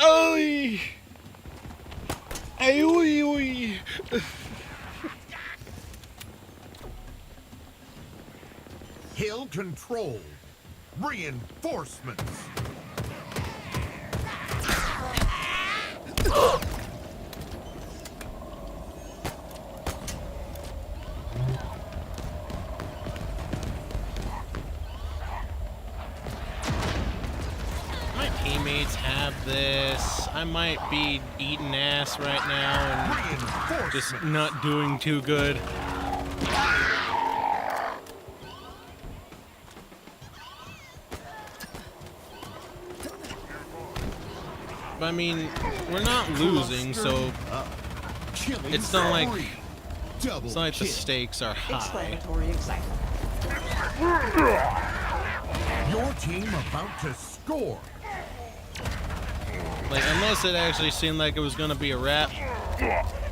Oi. Ay, oi, oi. Hill control. Reinforcements. My teammates have this. I might be eating ass right now and just Reinforcements. not doing too good. But I mean, we're not losing, so Killing it's not like spree. Double it's not like the kill. stakes are high. Exclamatory excitement. Your team about to score. Like, unless it actually seemed like it was gonna be a wrap,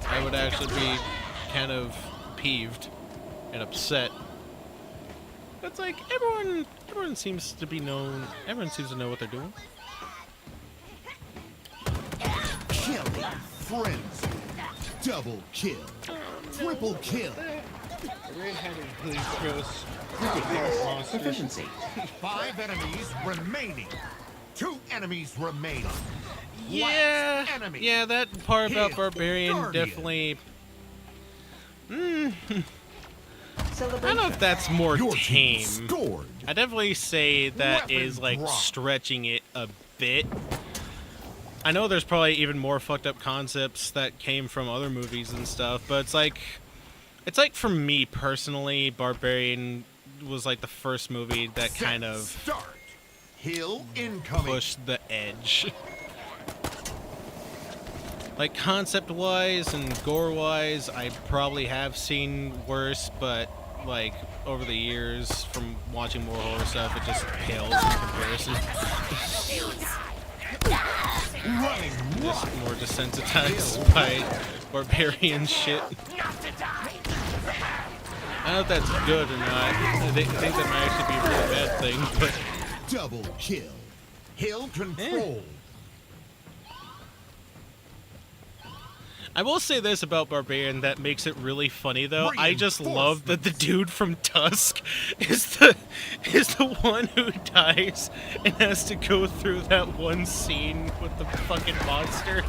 I would actually be kind of peeved and upset. But it's like everyone seems to be known. Everyone seems to know what they're doing. Killing frenzy. Double kill. Triple kill. Ridiculous. Efficiency. 5 enemies remaining. 2 enemies remain. Yeah, Last enemy. yeah, that part about Hit Barbarian Guardian. definitely. I don't know if Celebration. that's more Your team tame. scored. I definitely say that Weapon is like drop. stretching it a bit. I know there's probably even more fucked up concepts that came from other movies and stuff, but it's like for me personally, Barbarian was like the first movie that Set kind of start. Hill incoming. pushed the edge. Like concept-wise and gore-wise, I probably have seen worse, but like over the years from watching more horror stuff, it just pales in comparison. Running Just wild. more desensitized by Barbarian shit. I don't know if that's good or not. I think that might actually be a really bad thing, but Double kill. Hill control. I will say this about Barbarian that makes it really funny though. I just love that the dude from Tusk is the one who dies and has to go through that one scene with the fucking monster.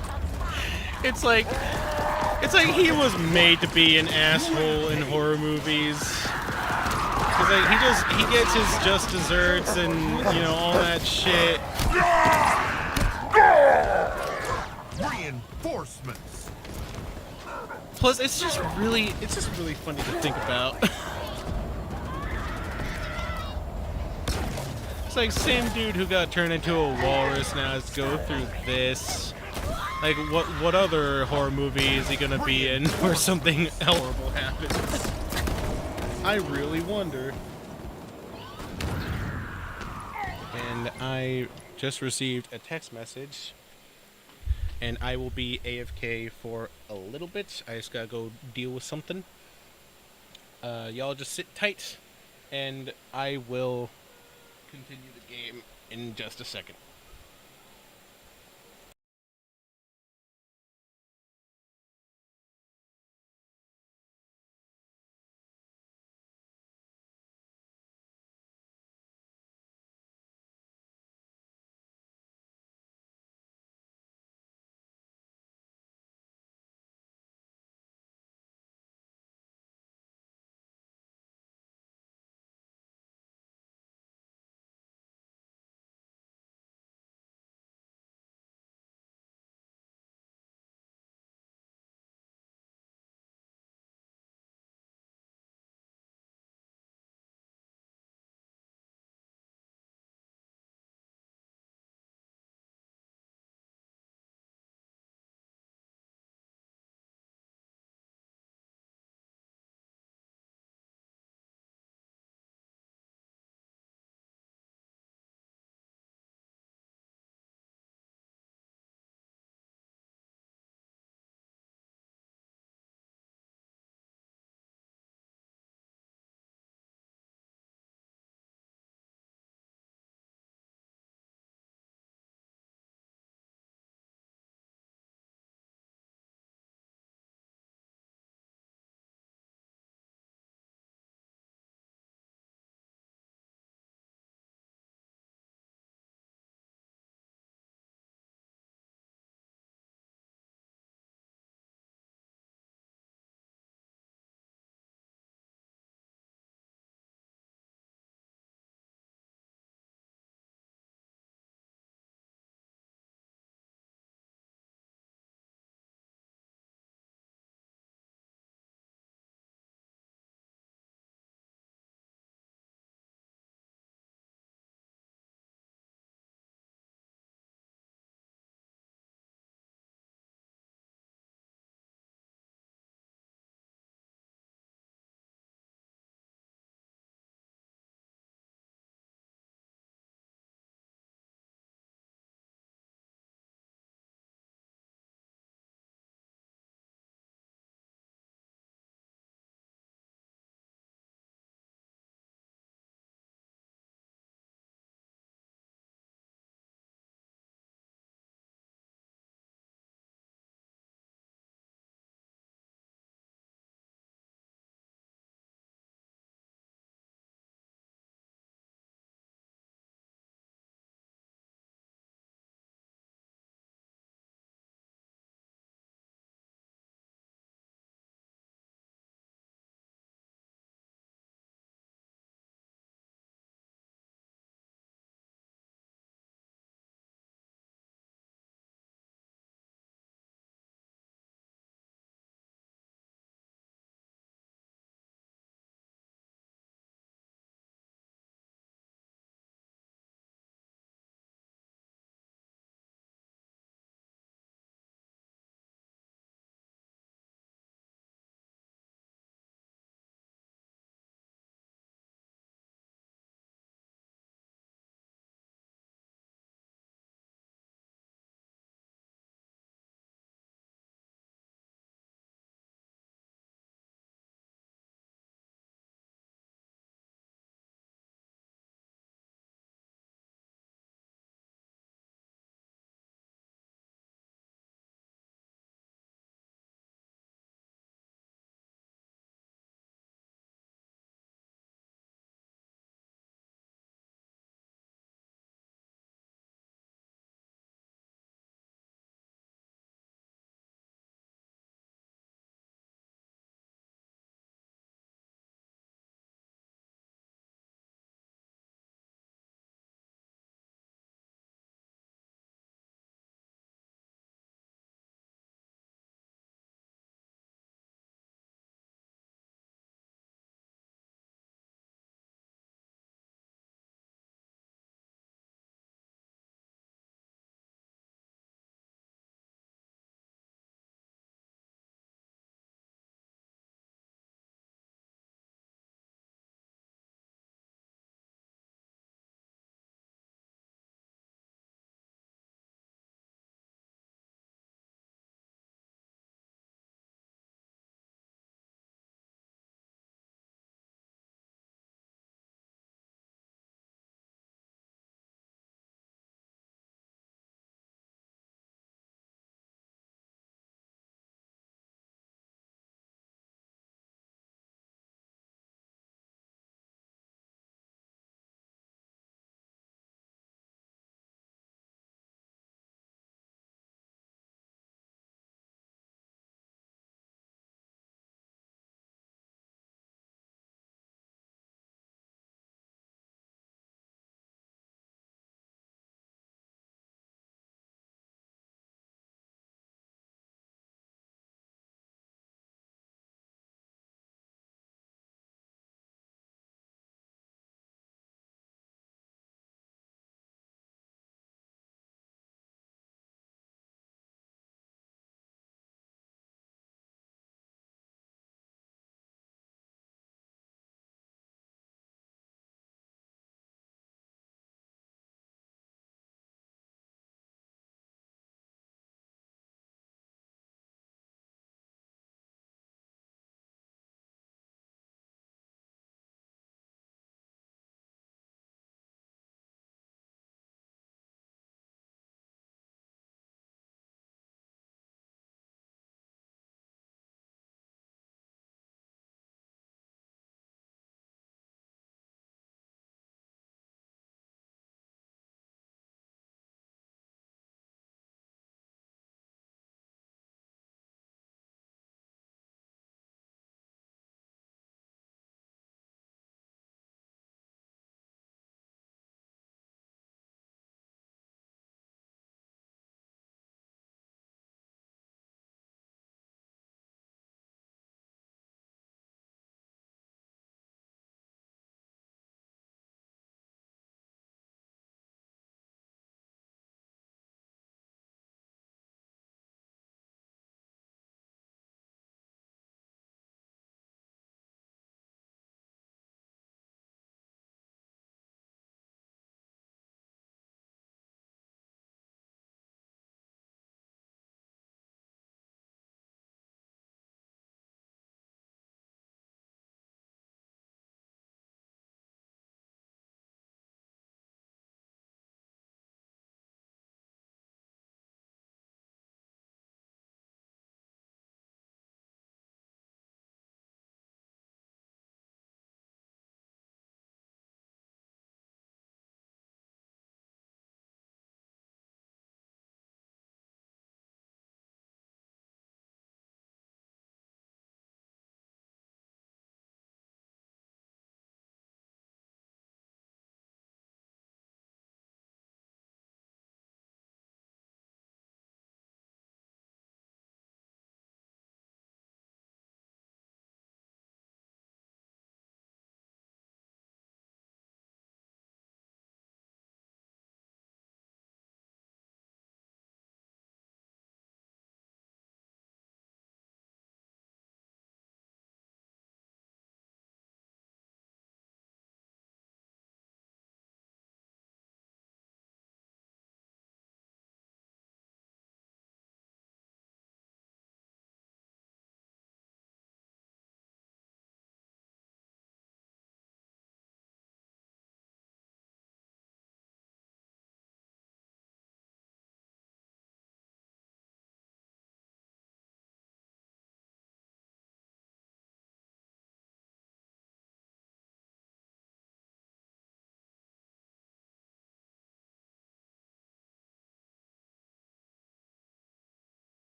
It's like he was made to be an asshole in horror movies. 'Cause like he gets his just desserts and you know all that shit. Reinforcements. Plus, it's just really funny to think about. It's like same dude who got turned into a walrus now has to go through this. Like, what other horror movie is he gonna be in where something horrible happens? I really wonder. And I just received a text message. And I will be AFK for a little bit. I just gotta go deal with something. Y'all just sit tight, and I will continue the game in just a second.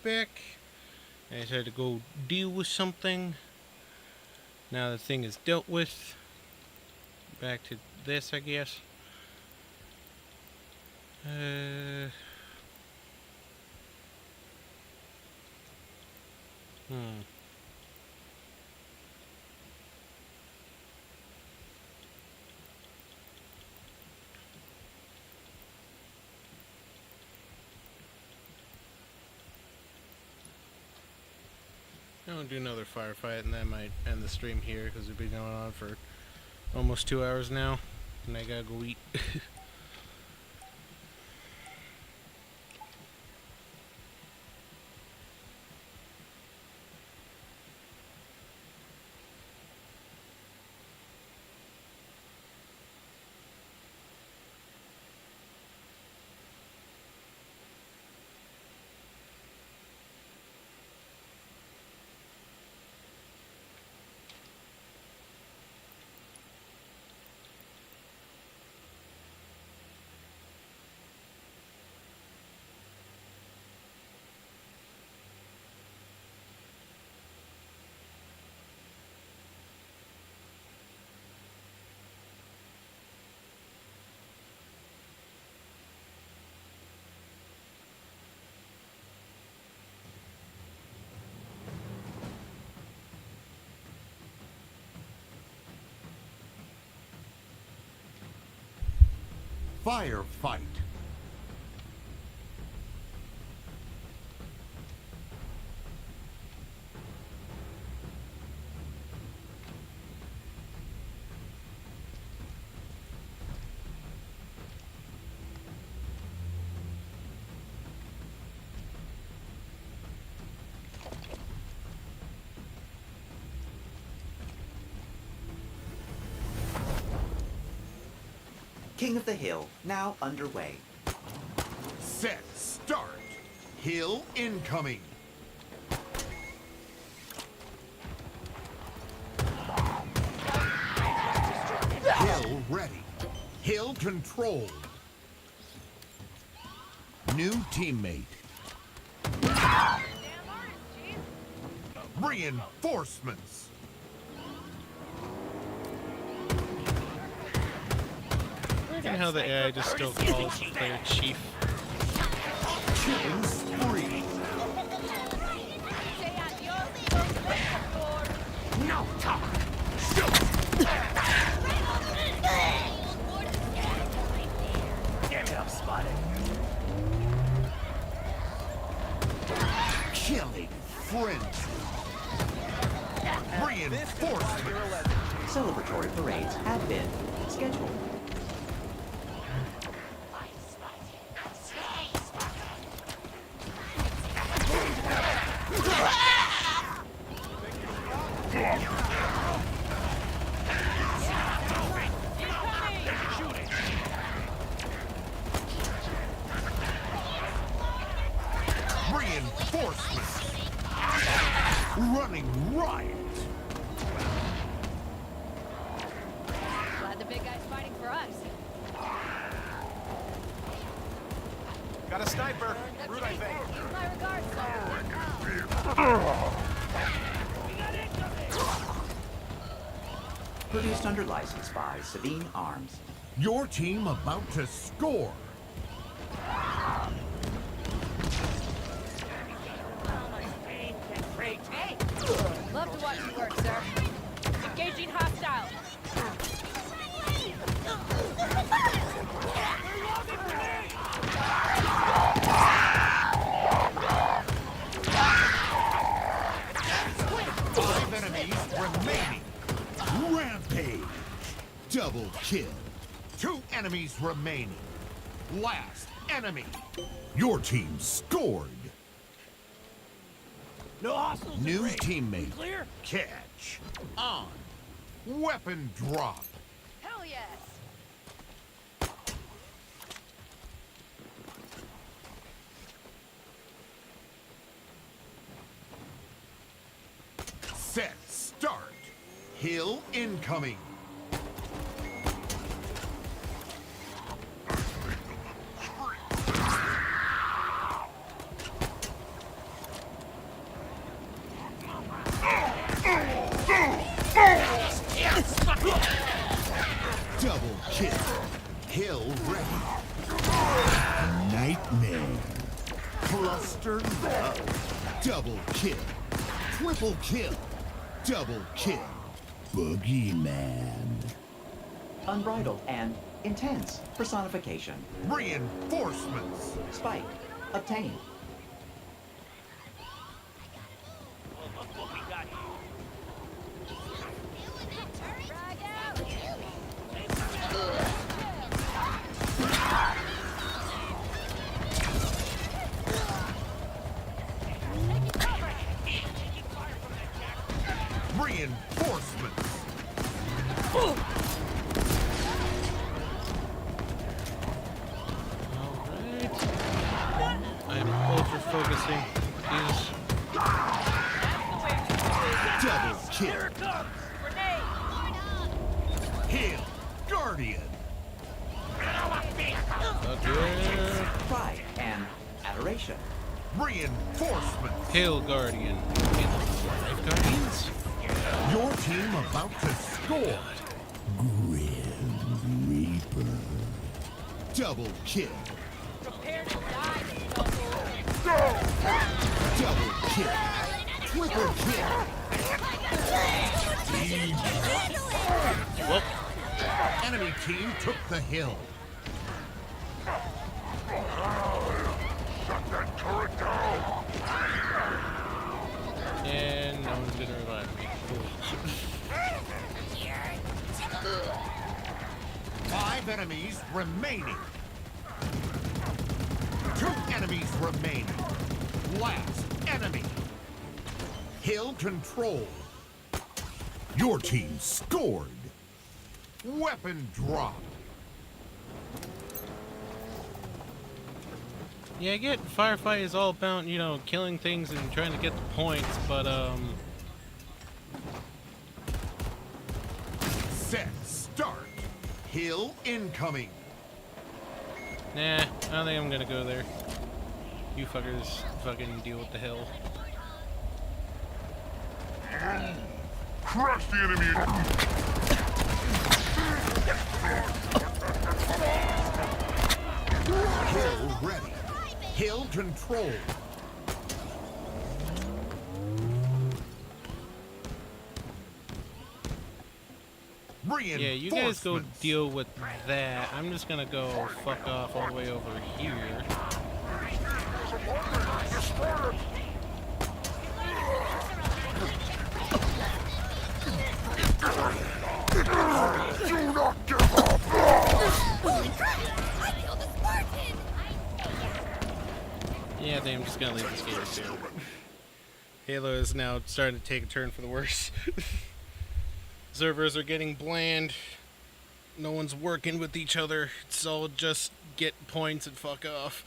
back. I just had to go deal with something. Now the thing is dealt with. Back to this, I guess. I'll do another firefight and that might end the stream here because we've been going on for almost 2 hours now and I gotta go eat. Firefight. King of the Hill, now underway. Set. Start. Hill incoming. Hill ready. Hill controlled. New teammate. Reinforcements. And how the AI just still calls the player chief. Killing spree. No talk. Damn it, I'm spotted. Killing frenzy. Reinforcements. Celebratory parades have been scheduled. Reinforcements. Running riot. Glad the big guy's fighting for us. Got a sniper. Root, I think. My regards, Produced under license by Sabine Arms. Your team about to score. Hey! Love to watch you work, sir. Engaging hostile. Five enemies remaining. Rampage. Double kill. 2 enemies remaining. Last enemy. Your team scored. No hostiles. New teammate. Clear? Catch. On. Weapon drop. Hell yes! Set. Start. Hill incoming. Double kill. Hill ready. Nightmare. Cluster love. Double kill. Triple kill. Double kill. Boogeyman. Unbridled and intense personification. Reinforcements. Spike. Obtained. Frag out! Reinforcements. Alright. I'm ultra focusing these. Double kill. Grenade! Hill. Guardian. Okay. Pride and adoration. Reinforcements. Hail Guardian. Five Guardians? Your team about to score. Grim Reaper. Double kill. Prepare to die, Double! Double kill. Triple kill. Well, Enemy team took the hill. Shut that turret down! and no one's gonna revive me. Cool. 5 enemies remaining. 2 enemies remaining. Last enemy. Hill control. Your team scored. Weapon drop. Yeah, I get Firefight is all about, you know, killing things and trying to get the points, but, Set start. Hill incoming. nah, I don't think I'm gonna go there. You fuckers fucking deal with the hill. Crush the enemy! Hill ready. Hill control. Yeah, you guys go deal with that. I'm just gonna go fuck off all the way over here. Do not give up! Yeah, I think I'm just gonna leave this game soon. Halo is now starting to take a turn for the worse. Servers are getting bland. No one's working with each other. It's all just get points and fuck off.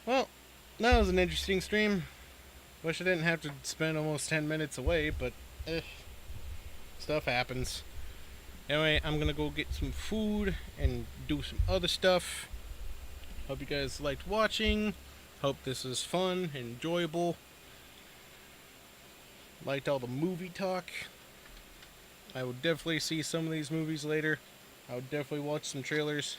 Well, that was an interesting stream. Wish I didn't have to spend almost 10 minutes away, but stuff happens. Anyway, I'm gonna go get some food and do some other stuff. Hope you guys liked watching. Hope this is fun, enjoyable. Liked all the movie talk. I will definitely see some of these movies later. I would definitely watch some trailers.